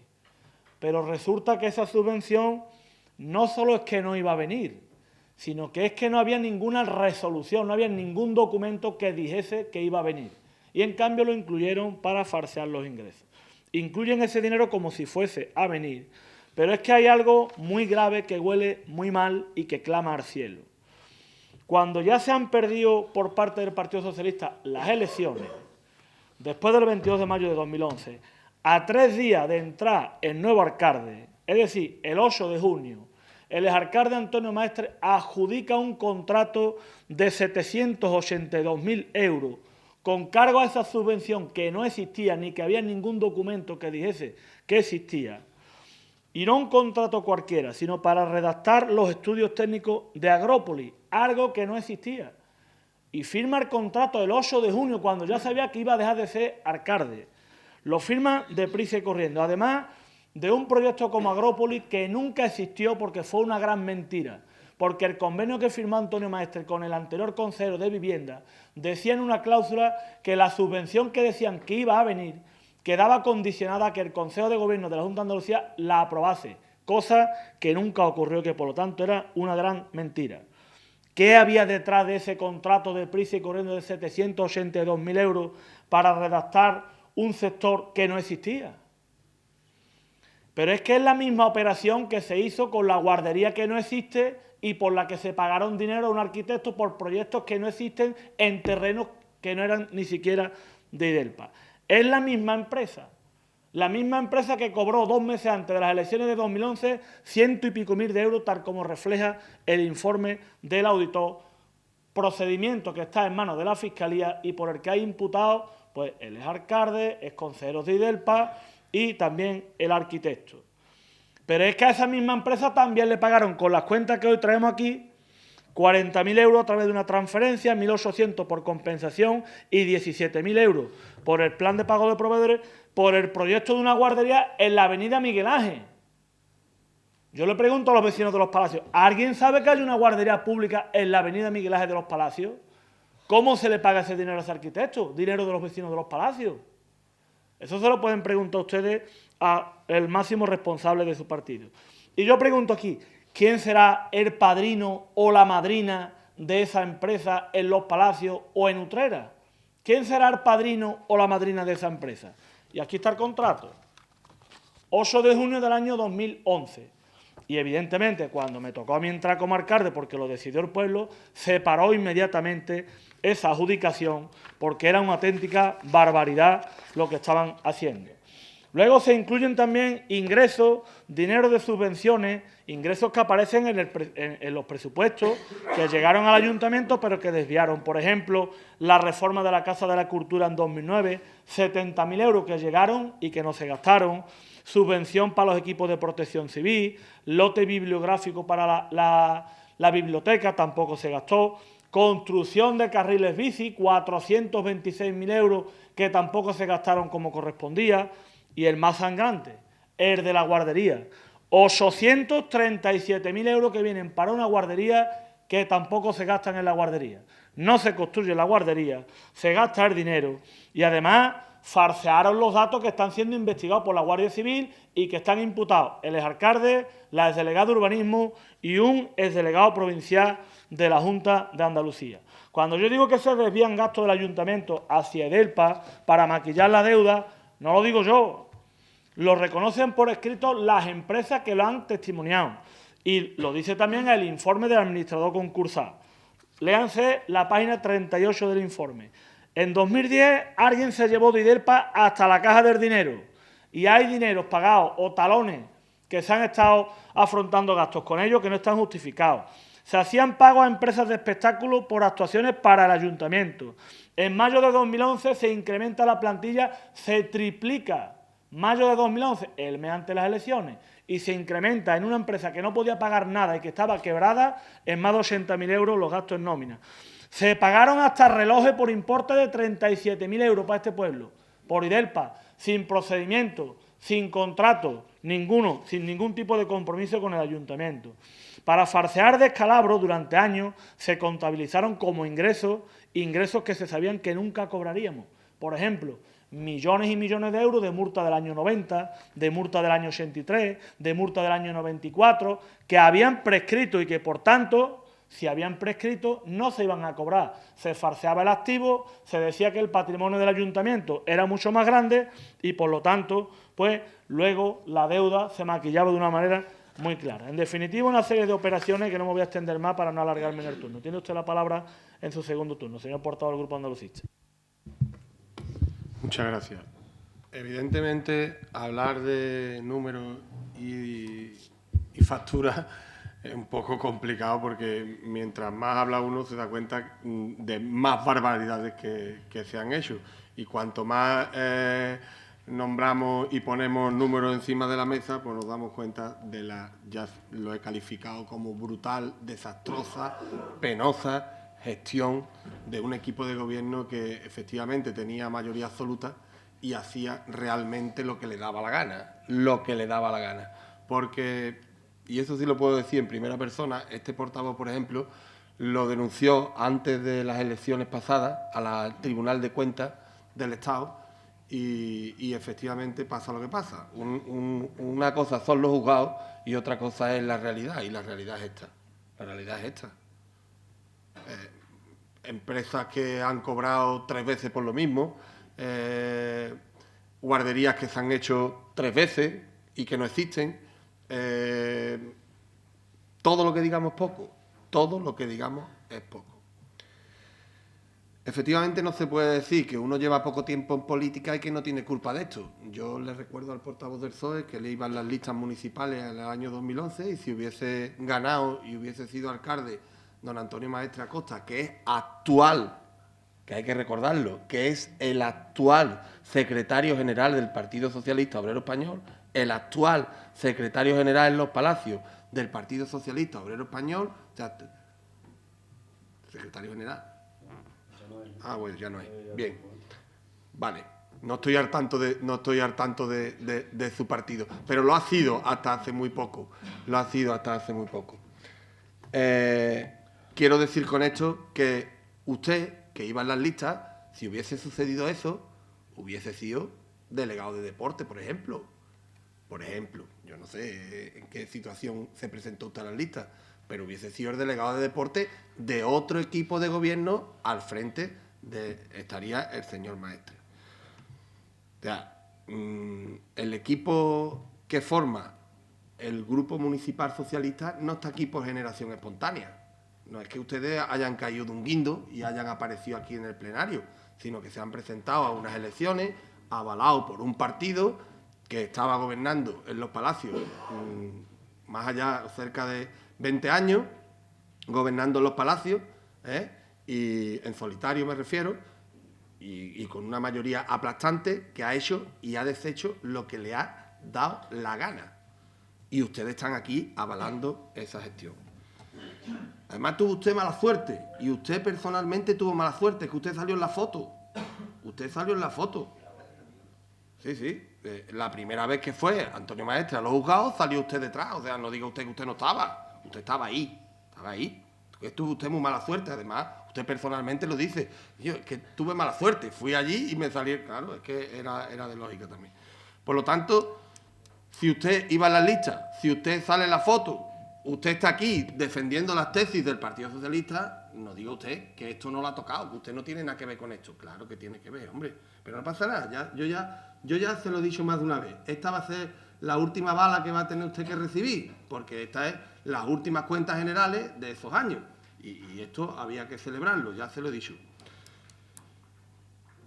Pero resulta que esa subvención no solo es que no iba a venir, sino que es que no había ninguna resolución, no había ningún documento que dijese que iba a venir. Y en cambio lo incluyeron para farsear los ingresos. Incluyen ese dinero como si fuese a venir, pero es que hay algo muy grave que huele muy mal y que clama al cielo. Cuando ya se han perdido por parte del Partido Socialista las elecciones, después del 22 de mayo de 2011, a 3 días de entrar el nuevo alcalde, es decir, el 8 de junio, el exalcalde Antonio Maestre adjudica un contrato de 782.000 euros con cargo a esa subvención que no existía ni que había ningún documento que dijese que existía. Y no un contrato cualquiera, sino para redactar los estudios técnicos de Agrópolis, algo que no existía. Y firma el contrato el 8 de junio, cuando ya sabía que iba a dejar de ser alcalde. Lo firma deprisa y corriendo. Además de un proyecto como Agrópolis que nunca existió porque fue una gran mentira. Porque el convenio que firmó Antonio Maestre con el anterior consejero de Vivienda decía en una cláusula que la subvención que decían que iba a venir quedaba condicionada a que el Consejo de Gobierno de la Junta de Andalucía la aprobase, cosa que nunca ocurrió, que por lo tanto era una gran mentira. ¿Qué había detrás de ese contrato de prisa y corriendo de 782.000 euros para redactar un sector que no existía? Pero es que es la misma operación que se hizo con la guardería que no existe y por la que se pagaron dinero a un arquitecto por proyectos que no existen en terrenos que no eran ni siquiera de IDELPA. Es la misma empresa que cobró 2 meses antes de las elecciones de 2011 ciento y pico mil de euros, tal como refleja el informe del auditor, procedimiento que está en manos de la Fiscalía y por el que hay imputados pues él es alcalde, es consejero de IDELPA y también el arquitecto. Pero es que a esa misma empresa también le pagaron, con las cuentas que hoy traemos aquí, 40.000 euros a través de una transferencia, 1.800 por compensación y 17.000 euros por el plan de pago de proveedores por el proyecto de una guardería en la avenida Miguel Ángel. Yo le pregunto a los vecinos de Los Palacios, ¿alguien sabe que hay una guardería pública en la avenida Miguel Ángel de Los Palacios? ¿Cómo se le paga ese dinero a ese arquitecto? Dinero de los vecinos de Los Palacios. Eso se lo pueden preguntar ustedes al máximo responsable de su partido. Y yo pregunto aquí, ¿quién será el padrino o la madrina de esa empresa en Los Palacios o en Utrera? ¿Quién será el padrino o la madrina de esa empresa? Y aquí está el contrato. 8 de junio del año 2011. Y evidentemente, cuando me tocó a mí entrar como alcalde, porque lo decidió el pueblo, se paró inmediatamente esa adjudicación, porque era una auténtica barbaridad lo que estaban haciendo. Luego se incluyen también ingresos, dinero de subvenciones, ingresos que aparecen en los presupuestos que llegaron al ayuntamiento pero que desviaron. Por ejemplo, la reforma de la Casa de la Cultura en 2009, 70.000 euros que llegaron y que no se gastaron, subvención para los equipos de protección civil, lote bibliográfico para la biblioteca, tampoco se gastó, construcción de carriles bici, 426.000 euros que tampoco se gastaron como correspondía, y el más sangrante, el de la guardería, 837.000 euros que vienen para una guardería que tampoco se gastan en la guardería. No se construye la guardería, se gasta el dinero y además farsearon los datos que están siendo investigados por la Guardia Civil y que están imputados el exalcalde, la exdelegada de Urbanismo y un exdelegado provincial de la Junta de Andalucía. Cuando yo digo que se desvían gastos del ayuntamiento hacia IDELPA para maquillar la deuda, no lo digo yo, lo reconocen por escrito las empresas que lo han testimoniado y lo dice también el informe del administrador concursal. Léanse la página 38 del informe. En 2010 alguien se llevó de IDELPA hasta la caja del dinero y hay dineros pagados o talones que se han estado afrontando gastos con ellos que no están justificados. Se hacían pagos a empresas de espectáculos por actuaciones para el ayuntamiento. En mayo de 2011 se incrementa la plantilla, se triplica. Mayo de 2011, el mes antes de las elecciones, y se incrementa en una empresa que no podía pagar nada y que estaba quebrada en más de 80.000 euros los gastos en nómina. Se pagaron hasta relojes por importe de 37.000 euros para este pueblo, por IDELPA, sin procedimiento, sin contrato, ninguno, sin ningún tipo de compromiso con el ayuntamiento. Para farsear descalabros durante años se contabilizaron como ingresos que se sabían que nunca cobraríamos. Por ejemplo, millones y millones de euros de multa del año 90, de multa del año 83, de multa del año 94, que habían prescrito y que, por tanto, si habían prescrito, no se iban a cobrar. Se farseaba el activo, se decía que el patrimonio del ayuntamiento era mucho más grande y, por lo tanto, pues luego la deuda se maquillaba de una manera muy clara. En definitiva, una serie de operaciones que no me voy a extender más para no alargarme en el turno. Tiene usted la palabra en su segundo turno, señor portavoz del Grupo Andalucista. Muchas gracias. Evidentemente, hablar de números y facturas es un poco complicado porque mientras más habla uno se da cuenta de más barbaridades que se han hecho. Y cuanto más nombramos y ponemos números encima de la mesa, pues nos damos cuenta de ya lo he calificado como brutal, desastrosa, penosa gestión de un equipo de gobierno que efectivamente tenía mayoría absoluta y hacía realmente lo que le daba la gana, porque, y eso sí lo puedo decir en primera persona, este portavoz, por ejemplo, lo denunció antes de las elecciones pasadas al Tribunal de Cuentas del Estado y efectivamente pasa lo que pasa. Una cosa son los juzgados y otra cosa es la realidad, y la realidad es esta. Empresas que han cobrado 3 veces por lo mismo, guarderías que se han hecho 3 veces y que no existen. Todo lo que digamos es poco, todo lo que digamos es poco. Efectivamente no se puede decir que uno lleva poco tiempo en política y que no tiene culpa de esto. Yo le recuerdo al portavoz del PSOE que le iban las listas municipales en el año 2011 y si hubiese ganado y hubiese sido alcalde don Antonio Maestre Acosta, que es actual que hay que recordarlo, que es el actual secretario general del Partido Socialista Obrero Español, el actual secretario general en los Palacios del Partido Socialista Obrero Español, o sea, secretario general. Ah, bueno, ya no es. Bien. Vale. No estoy al tanto de su partido, pero lo ha sido hasta hace muy poco. Lo ha sido hasta hace muy poco. Quiero decir con esto que usted, que iba en las listas, si hubiese sucedido eso, hubiese sido delegado de deporte, por ejemplo. Por ejemplo, yo no sé en qué situación se presentó usted a las listas, pero hubiese sido el delegado de deporte de otro equipo de gobierno al frente estaría el señor Maestre. O sea, el equipo que forma el Grupo Municipal Socialista no está aquí por generación espontánea. No es que ustedes hayan caído de un guindo y hayan aparecido aquí en el plenario, sino que se han presentado a unas elecciones avalados por un partido que estaba gobernando en los Palacios más allá, cerca de 20 años, gobernando en los Palacios, y en solitario me refiero, y con una mayoría aplastante que ha hecho y ha deshecho lo que le ha dado la gana. Y ustedes están aquí avalando esa gestión. Además tuvo usted mala suerte, y usted personalmente tuvo mala suerte, que usted salió en la foto. Usted salió en la foto. Sí, sí. La primera vez que fue Antonio Maestre a los juzgados salió usted detrás. O sea, no diga usted que usted no estaba. Usted estaba ahí. Estaba ahí. Tuvo usted muy mala suerte. Además, usted personalmente lo dice. Yo es que tuve mala suerte. Fui allí y me salí. Claro, es que era de lógica también. Por lo tanto, si usted iba a las listas, si usted sale en la foto, usted está aquí defendiendo las tesis del Partido Socialista, no diga usted que esto no lo ha tocado, que usted no tiene nada que ver con esto. Claro que tiene que ver, hombre. Pero no pasa nada. Yo ya se lo he dicho más de una vez. Esta va a ser la última bala que va a tener usted que recibir, porque esta es las últimas cuentas generales de esos años. Y esto había que celebrarlo, ya se lo he dicho.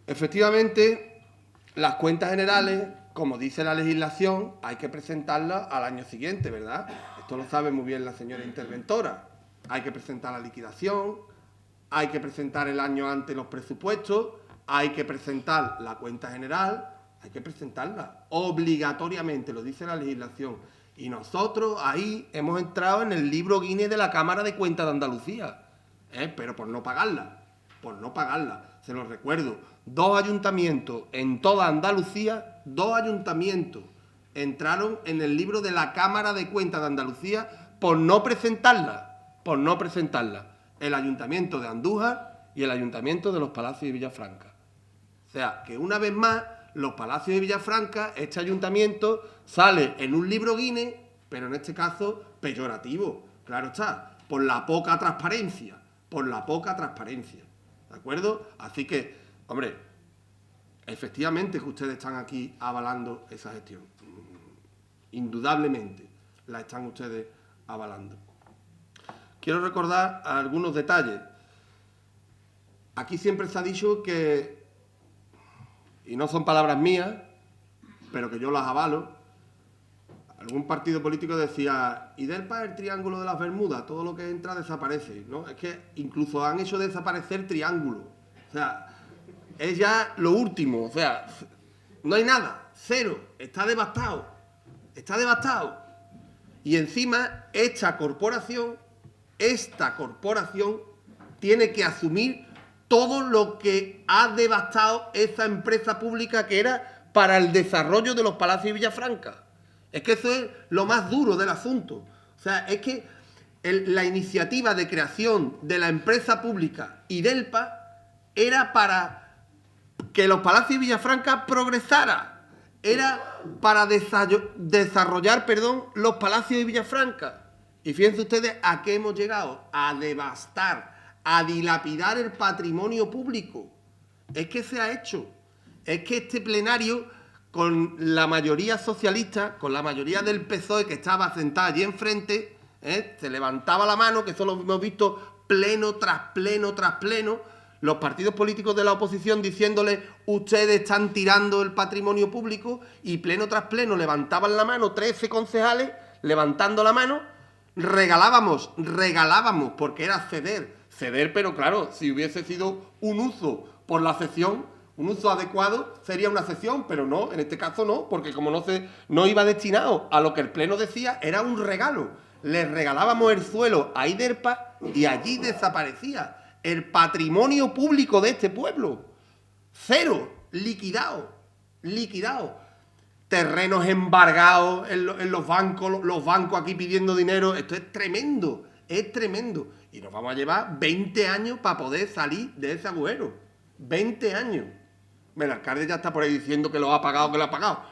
Efectivamente, las cuentas generales, como dice la legislación, hay que presentarlas al año siguiente, ¿verdad? Esto lo sabe muy bien la señora interventora. Hay que presentar la liquidación, hay que presentar el año antes los presupuestos, hay que presentar la cuenta general, hay que presentarla obligatoriamente, lo dice la legislación. Y nosotros ahí hemos entrado en el libro Guinness de la Cámara de Cuentas de Andalucía, pero por no pagarla, se los recuerdo. 2 ayuntamientos en toda Andalucía, 2 ayuntamientos entraron en el libro de la Cámara de Cuentas de Andalucía por no presentarla. El Ayuntamiento de Andújar y el Ayuntamiento de los Palacios de Villafranca. O sea, que una vez más, los Palacios de Villafranca, este ayuntamiento, sale en un libro Guinness, pero en este caso peyorativo, claro está, por la poca transparencia, ¿de acuerdo? Así que, hombre, efectivamente que ustedes están aquí avalando esa gestión. Indudablemente la están ustedes avalando. Quiero recordar algunos detalles. Aquí siempre se ha dicho que, y no son palabras mías, pero que yo las avalo, algún partido político decía, IDELPA es el triángulo de las Bermudas, todo lo que entra desaparece, ¿no? Es que incluso han hecho desaparecer triángulo. O sea, es ya lo último, o sea, no hay nada, cero, está devastado. Y encima esta corporación tiene que asumir todo lo que ha devastado esa empresa pública que era para el desarrollo de los Palacios de Villafranca. Es que eso es lo más duro del asunto. O sea, es que la iniciativa de creación de la empresa pública IDELPA era para que los Palacios de Villafranca progresara. Era para desarrollar los Palacios de Villafranca. Y fíjense ustedes a qué hemos llegado. A devastar, a dilapidar el patrimonio público. Es que se ha hecho. Es que este plenario, con la mayoría socialista, con la mayoría del PSOE que estaba sentada allí enfrente, se levantaba la mano, que eso lo hemos visto pleno tras pleno tras pleno, los partidos políticos de la oposición diciéndole ustedes están tirando el patrimonio público, y pleno tras pleno levantaban la mano, 13 concejales levantando la mano, regalábamos, porque era ceder ceder, pero claro, si hubiese sido un uso por la cesión, un uso adecuado, sería una cesión, pero no, en este caso no, porque como no iba destinado a lo que el Pleno decía, era un regalo. Le regalábamos el suelo a IDERPA y allí desaparecía el patrimonio público de este pueblo. Cero, liquidado. Terrenos embargados en los bancos aquí pidiendo dinero. Esto es tremendo. Y nos vamos a llevar 20 años para poder salir de ese agujero. 20 años. El alcalde ya está por ahí diciendo que lo ha pagado,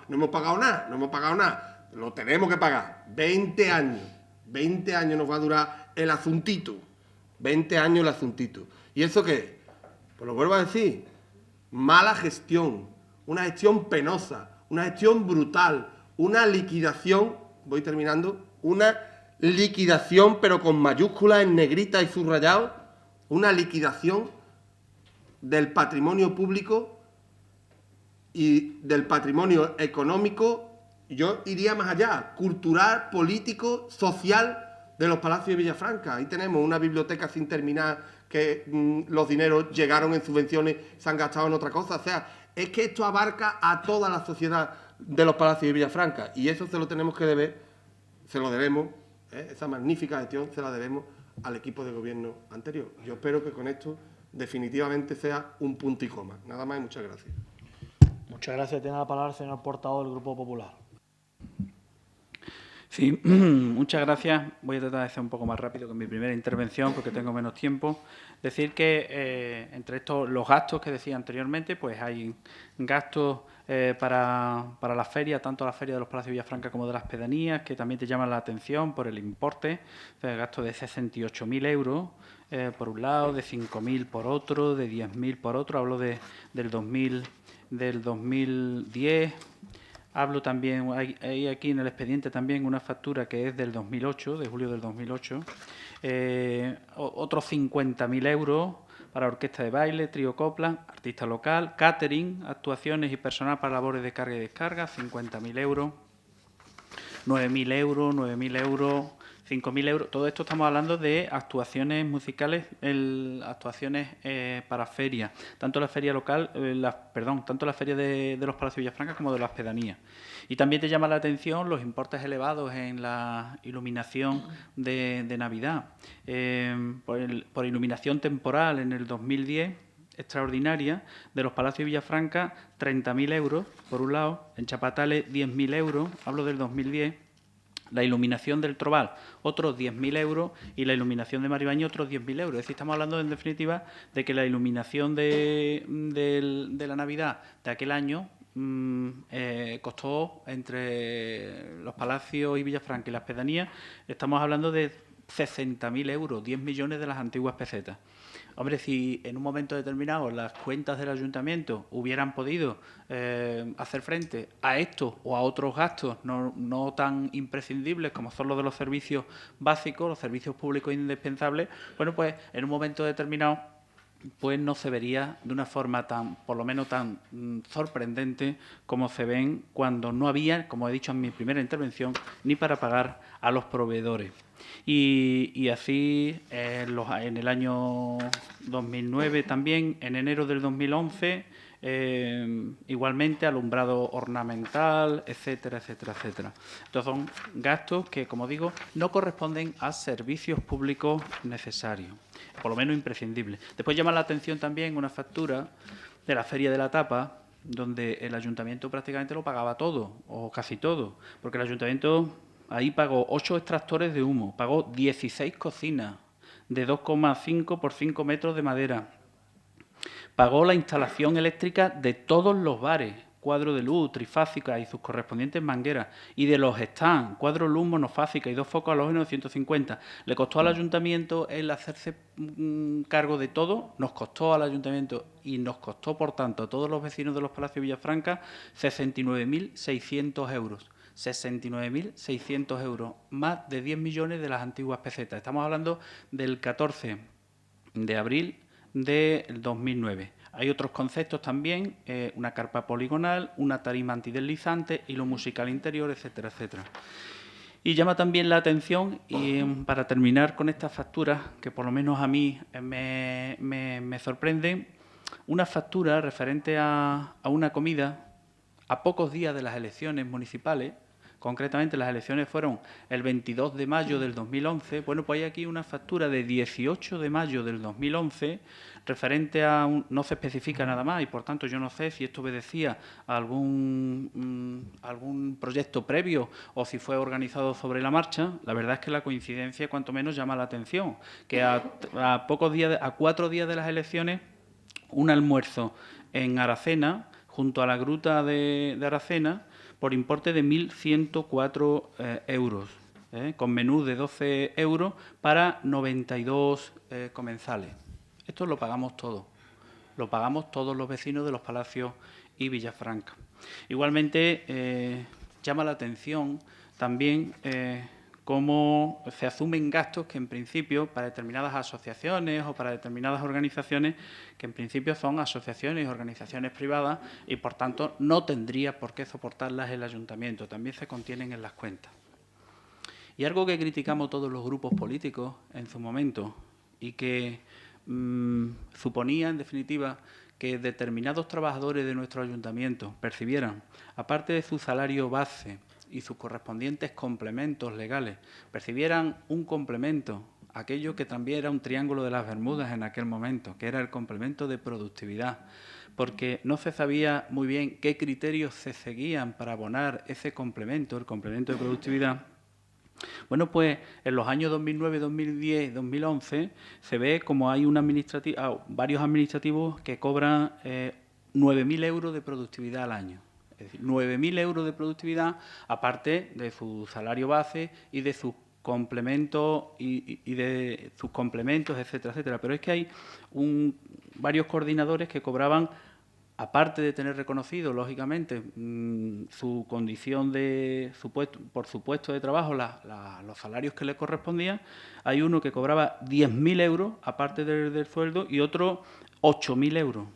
No hemos pagado nada. Lo tenemos que pagar. 20 años. 20 años nos va a durar el asuntito. 20 años el asuntito. ¿Y eso qué es? Pues lo vuelvo a decir. Mala gestión. Una gestión penosa. Una gestión brutal. Una liquidación. Voy terminando. Una liquidación, pero con mayúsculas en negrita y subrayado. Una liquidación del patrimonio público y del patrimonio económico, yo iría más allá, cultural, político, social de los Palacios de Villafranca. Ahí tenemos una biblioteca sin terminar, que los dineros llegaron en subvenciones, se han gastado en otra cosa. O sea, es que esto abarca a toda la sociedad de los Palacios de Villafranca y eso se lo tenemos que deber, se lo debemos, esa magnífica gestión se la debemos al equipo de gobierno anterior. Yo espero que con esto definitivamente sea un punto y coma. Nada más y muchas gracias. Muchas gracias. Tiene la palabra el señor portavoz del Grupo Popular. Sí, muchas gracias. Voy a tratar de ser un poco más rápido que mi primera intervención porque tengo menos tiempo. Decir que entre estos los gastos que decía anteriormente, pues hay gastos para la feria, tanto la feria de los Palacios de Villafranca como de las pedanías, que también te llaman la atención por el importe, gasto de 68.000 euros por un lado, de 5.000 por otro, de 10.000 por otro. Hablo del 2010. Hablo también, hay aquí en el expediente también una factura que es del 2008, de julio del 2008. Otros 50.000 euros para orquesta de baile, trío copla, artista local, catering, actuaciones y personal para labores de carga y descarga, 50.000 euros, 9.000 euros, 5.000 euros. Todo esto estamos hablando de actuaciones musicales, actuaciones para ferias, tanto la feria local, tanto la feria de los Palacios de Villafranca como de las pedanías. Y también te llama la atención los importes elevados en la iluminación de Navidad. Por iluminación temporal en el 2010, extraordinaria, de los Palacios de Villafranca, 30.000 euros, por un lado, en Chapatales 10.000 euros, hablo del 2010, la iluminación del Trobal, otros 10.000 euros, y la iluminación de Maribaño, otros 10.000 euros. Es decir, estamos hablando, en definitiva, de que la iluminación de la Navidad de aquel año costó, entre los Palacios y Villafranca y las pedanías, estamos hablando de 60.000 euros, 10 millones de las antiguas pesetas. Hombre, si en un momento determinado las cuentas del ayuntamiento hubieran podido hacer frente a estos o a otros gastos no tan imprescindibles como son los de los servicios básicos, los servicios públicos indispensables, bueno, pues en un momento determinado pues no se vería de una forma por lo menos tan sorprendente como se ven cuando no había, como he dicho en mi primera intervención, ni para pagar a los proveedores. Y así en el año 2009 también, en enero del 2011, igualmente alumbrado ornamental, etcétera, etcétera, etcétera. Estos son gastos que, como digo, no corresponden a servicios públicos necesarios, por lo menos imprescindibles. Después llama la atención también una factura de la Feria de la Tapa, donde el ayuntamiento prácticamente lo pagaba todo, o casi todo, porque el ayuntamiento ahí pagó 8 extractores de humo, pagó 16 cocinas de 2,5 por 5 metros de madera, pagó la instalación eléctrica de todos los bares, cuadro de luz, trifásica y sus correspondientes mangueras, y de los stands, cuadro luz monofásica y 2 focos halógenos de 150. Le costó al ayuntamiento el hacerse cargo de todo, nos costó al ayuntamiento y nos costó, por tanto, a todos los vecinos de los Palacios de Villafranca 69.600 euros. 69.600 euros, más de 10 millones de las antiguas pesetas. Estamos hablando del 14 de abril del 2009. Hay otros conceptos también, una carpa poligonal, una tarima antideslizante, hilo musical interior, etcétera, etcétera. Y llama también la atención, y para terminar con estas facturas, que por lo menos a mí me sorprenden, una factura referente a una comida a pocos días de las elecciones municipales. Concretamente, las elecciones fueron el 22 de mayo del 2011. Bueno, pues hay aquí una factura de 18 de mayo del 2011 referente a no se especifica nada más y, por tanto, yo no sé si esto obedecía a algún proyecto previo o si fue organizado sobre la marcha. La verdad es que la coincidencia, cuanto menos, llama la atención, que a 4 días de las elecciones, un almuerzo en Aracena, junto a la gruta de Aracena, por importe de 1.104 euros, con menú de 12 euros para 92 comensales. Esto lo pagamos todos. Lo pagamos todos los vecinos de Los Palacios y Villafranca. Igualmente, llama la atención también cómo se asumen gastos que, en principio, para determinadas asociaciones o para determinadas organizaciones, que en principio son asociaciones y organizaciones privadas y, por tanto, no tendría por qué soportarlas el ayuntamiento. También se contienen en las cuentas. Y algo que criticamos todos los grupos políticos en su momento y que suponía, en definitiva, que determinados trabajadores de nuestro ayuntamiento percibieran, aparte de su salario base y sus correspondientes complementos legales, percibieran un complemento, aquello que también era un triángulo de las Bermudas en aquel momento, que era el complemento de productividad, porque no se sabía muy bien qué criterios se seguían para abonar ese complemento, el complemento de productividad. Bueno, pues en los años 2009, 2010 y 2011 se ve como hay varios administrativos que cobran 9.000 euros de productividad al año. Es decir, 9.000 euros de productividad, aparte de su salario base y de sus complementos etcétera, etcétera. Pero es que hay varios coordinadores que cobraban, aparte de tener reconocido, lógicamente, su condición por su puesto de trabajo, los salarios que le correspondían, hay uno que cobraba 10.000 euros, aparte del sueldo, y otro 8.000 euros.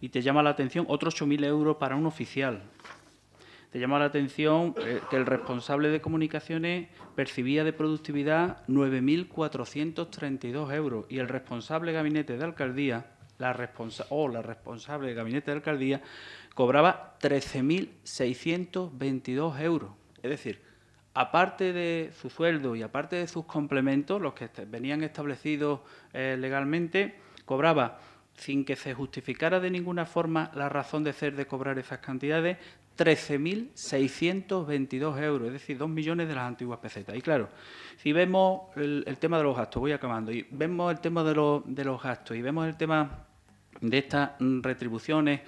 Y te llama la atención, otros 8.000 euros para un oficial. Te llama la atención que el responsable de comunicaciones percibía de productividad 9.432 euros y el responsable de gabinete de alcaldía, la responsable de gabinete de alcaldía, cobraba 13.622 euros. Es decir, aparte de su sueldo y aparte de sus complementos, los que venían establecidos legalmente, cobraba, sin que se justificara de ninguna forma la razón de ser de cobrar esas cantidades, 13.622 euros, es decir, 2 millones de las antiguas pesetas. Y claro, si vemos el tema de los gastos, voy acabando, y vemos el tema de los gastos y vemos el tema de estas retribuciones,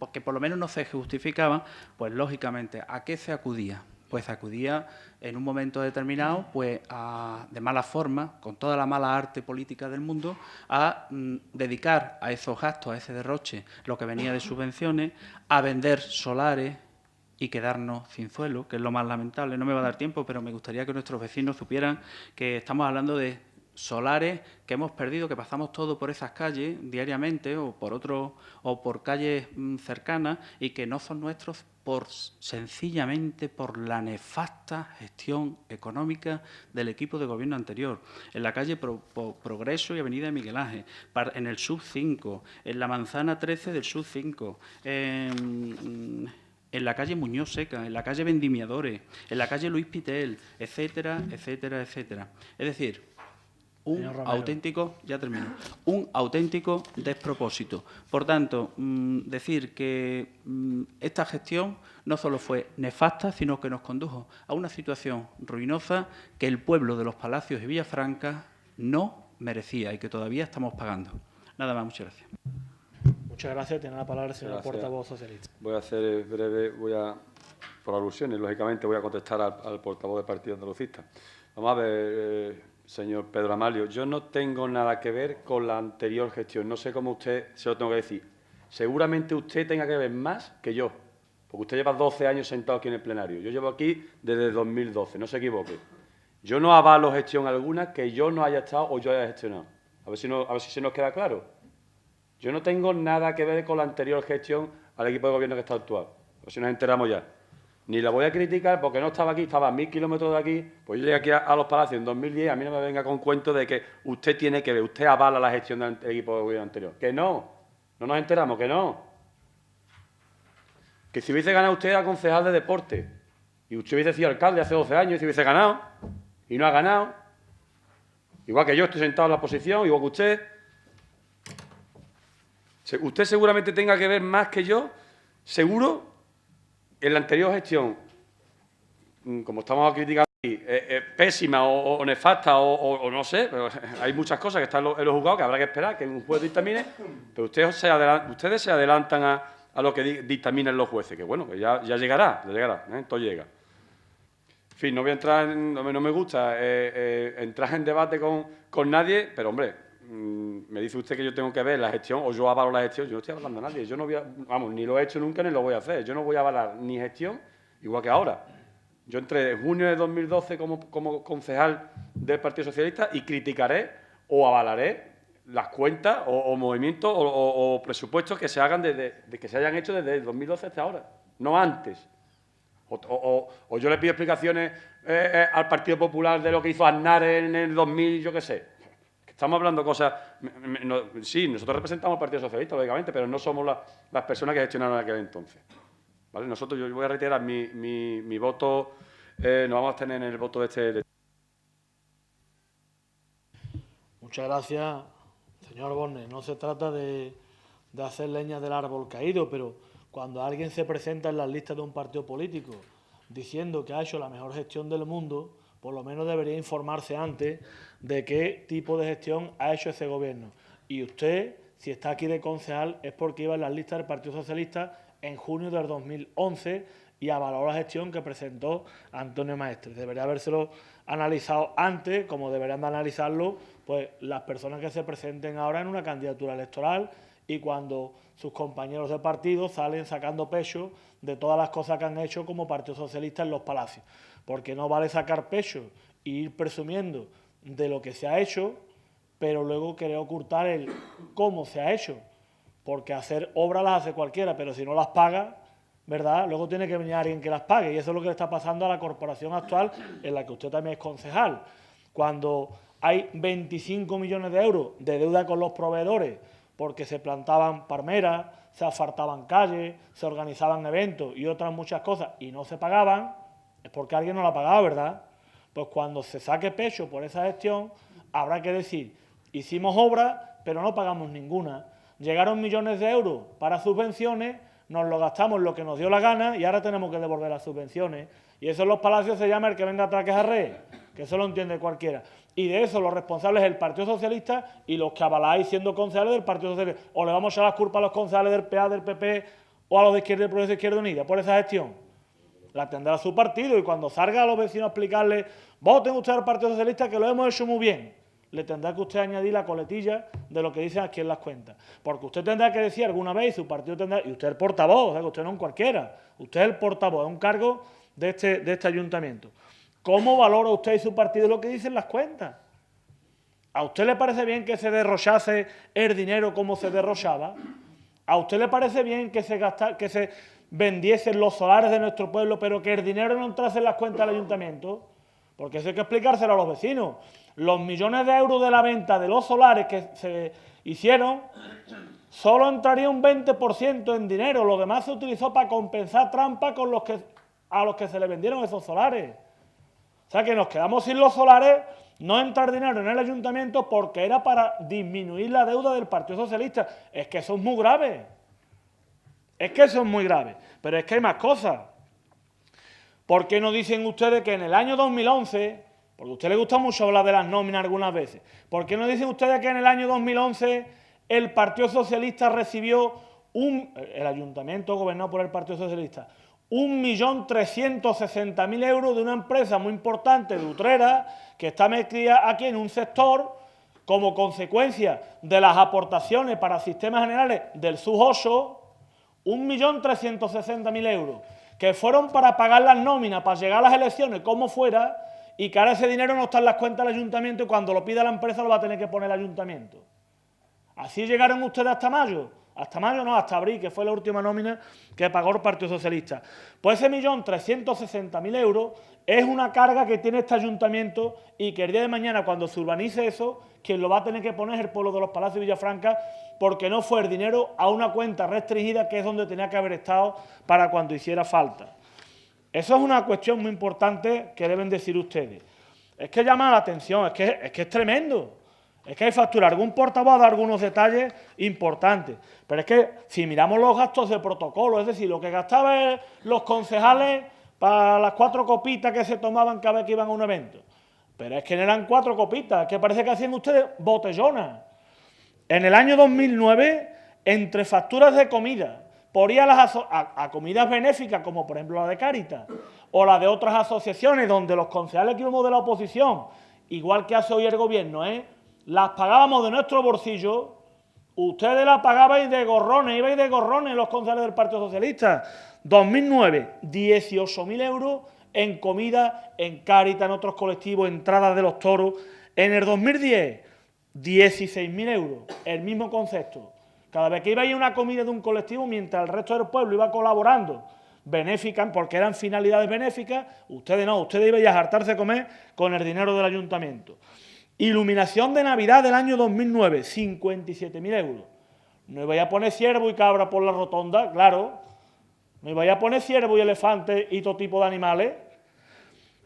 porque por lo menos no se justificaban, pues lógicamente, ¿a qué se acudía? Pues acudía en un momento determinado, pues de mala forma, con toda la mala arte política del mundo, a dedicar a esos gastos, a ese derroche, lo que venía de subvenciones, a vender solares y quedarnos sin suelo, que es lo más lamentable. No me va a dar tiempo, pero me gustaría que nuestros vecinos supieran que estamos hablando de solares que hemos perdido, que pasamos todo por esas calles diariamente o por calles cercanas y que no son nuestros sencillamente por la nefasta gestión económica del equipo de gobierno anterior. En la calle Progreso y Avenida Miguel Ángel, en el Sub 5, en la Manzana 13 del Sub 5, en la calle Muñoz Seca, en la calle Vendimiadores, en la calle Luis Pitel, etcétera, etcétera, etcétera. Es decir, un auténtico despropósito. Por tanto, decir que esta gestión no solo fue nefasta, sino que nos condujo a una situación ruinosa que el pueblo de Los Palacios y Villafranca no merecía y que todavía estamos pagando. Nada más, muchas gracias. Muchas gracias. Tiene la palabra el señor portavoz socialista. Voy a ser breve, por alusiones, lógicamente voy a contestar al portavoz del Partido Andalucista. Vamos a ver, señor Pedro Amalio, yo no tengo nada que ver con la anterior gestión. No sé cómo usted se lo tengo que decir. Seguramente usted tenga que ver más que yo, porque usted lleva 12 años sentado aquí en el plenario. Yo llevo aquí desde 2012, no se equivoque. Yo no avalo gestión alguna que yo no haya estado o yo haya gestionado. A ver si se nos queda claro. Yo no tengo nada que ver con la anterior gestión al equipo de gobierno que está actual. A ver si nos enteramos ya. Ni la voy a criticar porque no estaba aquí, estaba a 1000 kilómetros de aquí. Pues yo llegué aquí a Los Palacios en 2010, a mí no me venga con cuento de que usted tiene que ver, usted avala la gestión del equipo de gobierno anterior. Que no nos enteramos, que no. Que si hubiese ganado usted a concejal de deporte y usted hubiese sido alcalde hace 12 años y si hubiese ganado y no ha ganado, igual que yo estoy sentado en la oposición, igual que usted, usted seguramente tenga que ver más que yo, seguro, en la anterior gestión, como estamos criticando aquí, pésima o nefasta o no sé, pero hay muchas cosas que están en los juzgados que habrá que esperar que un juez dictamine, pero ustedes se adelantan a lo que dictaminan los jueces, que bueno, que ya llegará, todo llega. En fin, no voy a entrar, no me gusta entrar en debate con nadie, pero hombre, me dice usted que yo tengo que ver la gestión o yo avalo la gestión. Yo no estoy avalando a nadie, yo no voy a, vamos, ni lo he hecho nunca ni lo voy a hacer. Yo no voy a avalar ni gestión, igual que ahora. Yo entré en junio de 2012 como concejal del Partido Socialista y criticaré o avalaré las cuentas o movimientos o presupuestos que se hagan que se hayan hecho desde el 2012 hasta ahora, no antes. O yo le pido explicaciones al Partido Popular de lo que hizo Aznar en el 2000, yo qué sé. Estamos hablando cosas... sí, nosotros representamos al Partido Socialista, lógicamente, pero no somos las personas que gestionaron en aquel entonces. ¿Vale? Nosotros, yo voy a reiterar mi voto, nos vamos a tener en el voto de este... Muchas gracias, señor Borne. No se trata de hacer leña del árbol caído, pero cuando alguien se presenta en las listas de un partido político diciendo que ha hecho la mejor gestión del mundo, por lo menos debería informarse antes de qué tipo de gestión ha hecho ese gobierno. Y usted, si está aquí de concejal, es porque iba en las listas del Partido Socialista en junio del 2011 y avaló la gestión que presentó Antonio Maestre. Debería habérselo analizado antes, como deberían de analizarlo pues las personas que se presenten ahora en una candidatura electoral y cuando sus compañeros de partido salen sacando pecho de todas las cosas que han hecho como Partido Socialista en Los Palacios. Porque no vale sacar pecho e ir presumiendo de lo que se ha hecho, pero luego querer ocultar el cómo se ha hecho. Porque hacer obras las hace cualquiera, pero si no las paga, ¿verdad? Luego tiene que venir alguien que las pague. Y eso es lo que le está pasando a la corporación actual, en la que usted también es concejal. Cuando hay 25 millones de euros de deuda con los proveedores, porque se plantaban palmeras, se asfaltaban calles, se organizaban eventos y otras muchas cosas, y no se pagaban, es porque alguien no la ha pagado, ¿verdad? Pues cuando se saque pecho por esa gestión, habrá que decir, hicimos obras, pero no pagamos ninguna. Llegaron millones de euros para subvenciones, nos lo gastamos lo que nos dio la gana y ahora tenemos que devolver las subvenciones. Y eso en Los Palacios se llama el que venga atrás que es arre, que eso lo entiende cualquiera. Y de eso los responsables es el Partido Socialista y los que avaláis siendo concejales del Partido Socialista. O le vamos a echar las culpas a los concejales del PA, del PP o a los de Izquierda y Progreso Izquierda Unida por esa gestión. La tendrá su partido y cuando salga a los vecinos a explicarles voten ustedes al Partido Socialista que lo hemos hecho muy bien, le tendrá que usted añadir la coletilla de lo que dicen aquí en las cuentas. Porque usted tendrá que decir alguna vez, y su partido tendrá, y usted es el portavoz, o sea que usted no es cualquiera, usted es el portavoz, es un cargo de este ayuntamiento. ¿Cómo valora usted y su partido lo que dicen las cuentas? ¿A usted le parece bien que se derrochase el dinero como se derrochaba? ¿A usted le parece bien que se vendiesen los solares de nuestro pueblo, pero que el dinero no entrase en las cuentas del ayuntamiento? Porque eso hay que explicárselo a los vecinos. Los millones de euros de la venta de los solares que se hicieron, solo entraría un 20% en dinero. Lo demás se utilizó para compensar trampas a los que se le vendieron esos solares. O sea que nos quedamos sin los solares, no entrar dinero en el ayuntamiento porque era para disminuir la deuda del Partido Socialista. Es que eso es muy grave. Es que eso es muy grave. Pero es que hay más cosas. ¿Por qué no dicen ustedes que en el año 2011, porque a usted le gusta mucho hablar de las nóminas algunas veces, ¿por qué no dicen ustedes que en el año 2011 el Partido Socialista recibió el ayuntamiento gobernado por el Partido Socialista, 1.360.000 euros de una empresa muy importante de Utrera que está metida aquí en un sector como consecuencia de las aportaciones para sistemas generales del SUS8, 1.360.000 euros, que fueron para pagar las nóminas, para llegar a las elecciones, como fuera, y que ahora ese dinero no está en las cuentas del ayuntamiento y cuando lo pida la empresa lo va a tener que poner el ayuntamiento. Así llegaron ustedes hasta mayo hasta mayo no, hasta abril, que fue la última nómina que pagó el Partido Socialista. Pues ese 1.360.000 euros es una carga que tiene este ayuntamiento y que el día de mañana, cuando se urbanice eso, quien lo va a tener que poner es el pueblo de Los Palacios y Villafranca, porque no fue el dinero a una cuenta restringida, que es donde tenía que haber estado para cuando hiciera falta. Eso es una cuestión muy importante que deben decir ustedes. Es que llama la atención, es que es tremendo. Es que hay factura. Algún portavoz da algunos detalles importantes. Pero es que si miramos los gastos de protocolo, es decir, lo que gastaban los concejales para las 4 copitas que se tomaban cada vez que iban a un evento. Pero es que no eran 4 copitas, es que parece que hacían ustedes botellonas. En el año 2009, entre facturas de comida, por ir a comidas benéficas, como por ejemplo la de Cáritas, o la de otras asociaciones donde los concejales que íbamos de la oposición, igual que hace hoy el gobierno, las pagábamos de nuestro bolsillo, ustedes las pagabais de gorrones, ibais de gorrones los concejales del Partido Socialista. 2009, 18.000 euros en comida, en Cáritas, en otros colectivos, entradas de los toros. En el 2010, 16.000 euros, el mismo concepto. Cada vez que iba a ir una comida de un colectivo, mientras el resto del pueblo iba colaborando, benéficas, porque eran finalidades benéficas, ustedes no, ustedes iban a hartarse de comer con el dinero del ayuntamiento. Iluminación de Navidad del año 2009, 57.000 euros. No iba a poner ciervo y cabra por la rotonda, claro. No iba a poner ciervo y elefante y todo tipo de animales.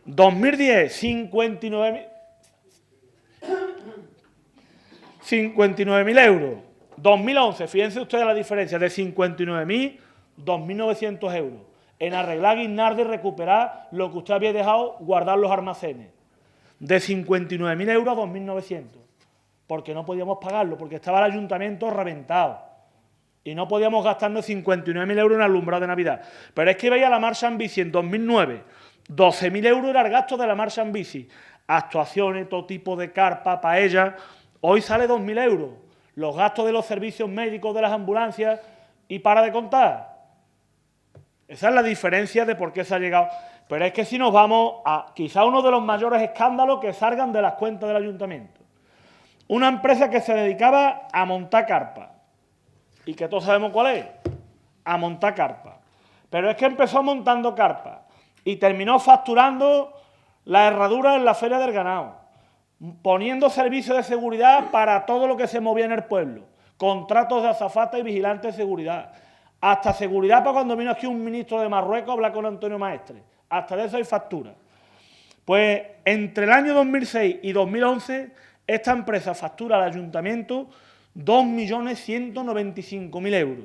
2010, 59.000 euros. 2011, fíjense ustedes la diferencia, de 59.000, 2.900 euros. En arreglar guirnaldas y recuperar lo que usted había dejado guardar los almacenes. De 59.000 euros a 2.900. Porque no podíamos pagarlo, porque estaba el ayuntamiento reventado. Y no podíamos gastarnos 59.000 euros en alumbrado de Navidad. Pero es que veía la marcha en bici en 2009. 12.000 euros era el gasto de la marcha en bici. Actuaciones, todo tipo de carpa, paella. Hoy sale 2.000 euros. Los gastos de los servicios médicos, de las ambulancias, y para de contar. Esa es la diferencia de por qué se ha llegado. Pero es que si nos vamos a quizá uno de los mayores escándalos que salgan de las cuentas del ayuntamiento. Una empresa que se dedicaba a montar carpa. Y que todos sabemos cuál es. A montar carpa. Pero es que empezó montando carpa y terminó facturando la herradura en la Feria del Ganado, poniendo servicios de seguridad para todo lo que se movía en el pueblo, contratos de azafata y vigilantes de seguridad, hasta seguridad para cuando vino aquí un ministro de Marruecos a hablar con Antonio Maestre, hasta de eso hay factura. Pues entre el año 2006 y 2011 esta empresa factura al ayuntamiento 2.195.000 euros,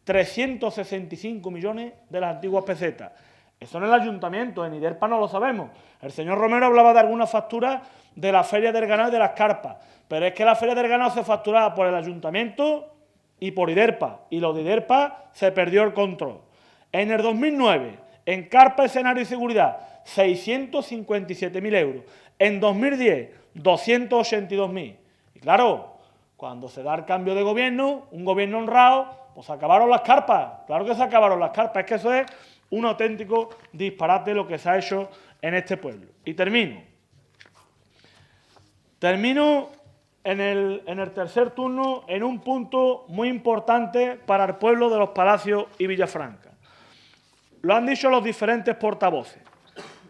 365 millones de las antiguas pesetas. Eso en el ayuntamiento, en IDERPA no lo sabemos. El señor Romero hablaba de algunas facturas de la Feria del Ganado y de las carpas, pero es que la Feria del Ganado se facturaba por el ayuntamiento y por IDERPA, y lo de IDERPA se perdió el control. En el 2009, en carpa, escenario y seguridad, 657.000 euros. En 2010, 282.000. Y claro, cuando se da el cambio de gobierno, un gobierno honrado, pues se acabaron las carpas. Claro que se acabaron las carpas. Es que eso es un auténtico disparate lo que se ha hecho en este pueblo. Y termino. Termino en el tercer turno en un punto muy importante para el pueblo de Los Palacios y Villafranca. Lo han dicho los diferentes portavoces.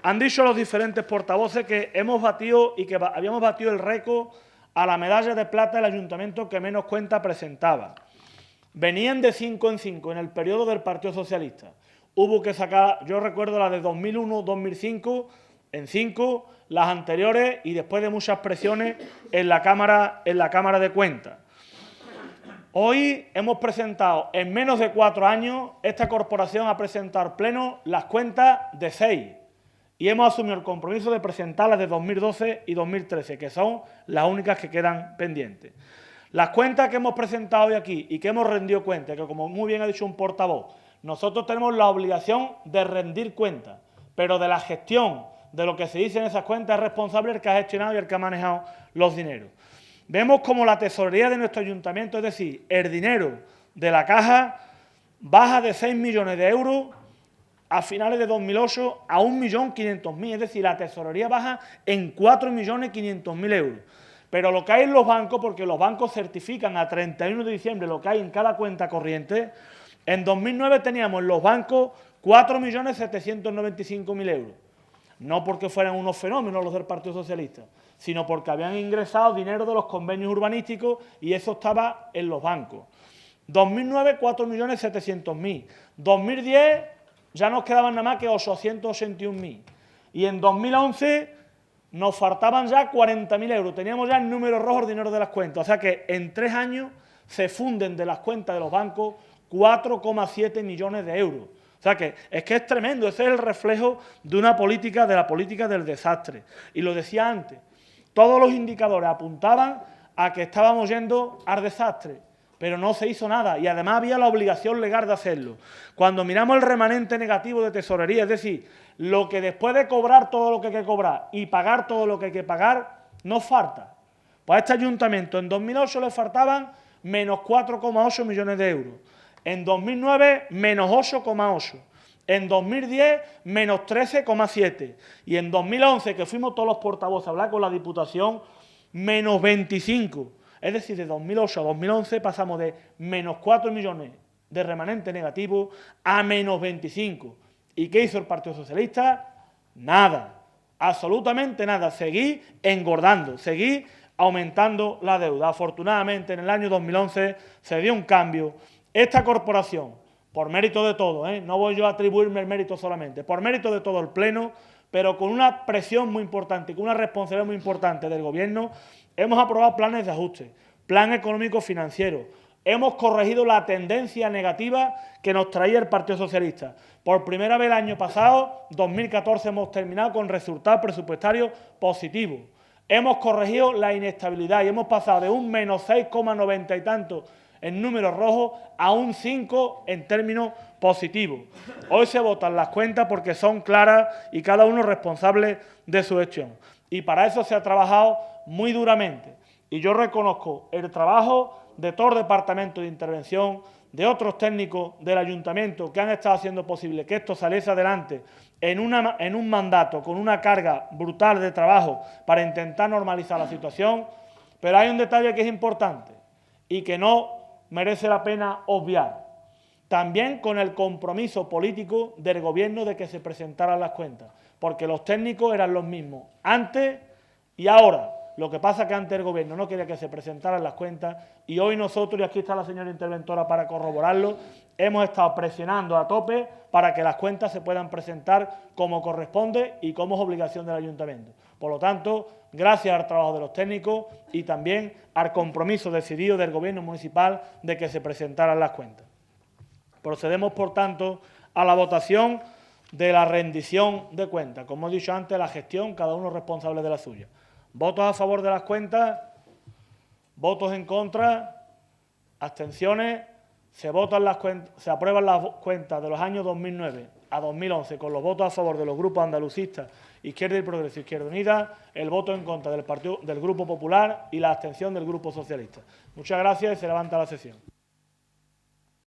Han dicho los diferentes portavoces que hemos batido y que habíamos batido el récord a la medalla de plata del ayuntamiento que menos cuenta presentaba. Venían de 5 en 5 en el periodo del Partido Socialista. Hubo que sacar, yo recuerdo la de 2001, 2005, en 5, las anteriores y después de muchas presiones en la Cámara de Cuentas. Hoy hemos presentado, en menos de 4 años, esta corporación ha presentado al Pleno las cuentas de 6 y hemos asumido el compromiso de presentarlas de 2012 y 2013, que son las únicas que quedan pendientes. Las cuentas que hemos presentado hoy aquí y que hemos rendido cuenta, que como muy bien ha dicho un portavoz, nosotros tenemos la obligación de rendir cuentas, pero de la gestión de lo que se dice en esas cuentas es responsable el que ha gestionado y el que ha manejado los dineros. Vemos como la tesorería de nuestro ayuntamiento, es decir, el dinero de la caja, baja de 6 millones de euros a finales de 2008 a 1.500.000, es decir, la tesorería baja en 4.500.000 euros. Pero lo que hay en los bancos, porque los bancos certifican a 31 de diciembre lo que hay en cada cuenta corriente, en 2009 teníamos en los bancos 4.795.000 euros. No porque fueran unos fenómenos los del Partido Socialista, sino porque habían ingresado dinero de los convenios urbanísticos y eso estaba en los bancos. 2009, 4.700.000. 2010 ya nos quedaban nada más que 881.000. Y en 2011 nos faltaban ya 40.000 euros. Teníamos ya en números rojos dinero de las cuentas. O sea que en 3 años se funden de las cuentas de los bancos 4,7 millones de euros. O sea que es tremendo. Ese es el reflejo de una política, de la política del desastre. Y lo decía antes, todos los indicadores apuntaban a que estábamos yendo al desastre, pero no se hizo nada y además había la obligación legal de hacerlo. Cuando miramos el remanente negativo de tesorería, es decir, lo que después de cobrar todo lo que hay que cobrar y pagar todo lo que hay que pagar, nos falta. Pues a este ayuntamiento en 2008 le faltaban menos 4,8 millones de euros. En 2009, menos 8,8. En 2010, menos 13,7. Y en 2011, que fuimos todos los portavoces a hablar con la Diputación, menos 25. Es decir, de 2008 a 2011 pasamos de menos 4 millones de remanente negativo a menos 25. ¿Y qué hizo el Partido Socialista? Nada, absolutamente nada. Seguí engordando, seguí aumentando la deuda. Afortunadamente, en el año 2011 se dio un cambio. Esta corporación, por mérito de todo, no voy yo a atribuirme el mérito solamente, por mérito de todo el Pleno, pero con una presión muy importante y con una responsabilidad muy importante del Gobierno, hemos aprobado planes de ajuste, plan económico financiero, hemos corregido la tendencia negativa que nos traía el Partido Socialista. Por primera vez el año pasado, 2014, hemos terminado con resultados presupuestarios positivos. Hemos corregido la inestabilidad y hemos pasado de un menos 6,90 y tanto en números rojos a un 5 en términos positivos. Hoy se votan las cuentas porque son claras y cada uno responsable de su gestión. Y para eso se ha trabajado muy duramente. Y yo reconozco el trabajo de todo el departamento de intervención, de otros técnicos del ayuntamiento que han estado haciendo posible que esto saliese adelante en un mandato con una carga brutal de trabajo para intentar normalizar la situación. Pero hay un detalle que es importante y que no merece la pena obviar. También con el compromiso político del Gobierno de que se presentaran las cuentas, porque los técnicos eran los mismos antes y ahora. Lo que pasa es que antes el Gobierno no quería que se presentaran las cuentas y hoy nosotros, y aquí está la señora interventora para corroborarlo, hemos estado presionando a tope para que las cuentas se puedan presentar como corresponde y como es obligación del Ayuntamiento. Por lo tanto, gracias al trabajo de los técnicos y también al compromiso decidido del Gobierno municipal de que se presentaran las cuentas. Procedemos, por tanto, a la votación de la rendición de cuentas. Como he dicho antes, la gestión, cada uno responsable de la suya. ¿Votos a favor de las cuentas? ¿Votos en contra? ¿Abstenciones? Se aprueban las cuentas de los años 2009 a 2011 con los votos a favor de los grupos andalucistas Izquierda y Progreso, Izquierda Unida, el voto en contra del Grupo Popular y la abstención del Grupo Socialista. Muchas gracias y se levanta la sesión.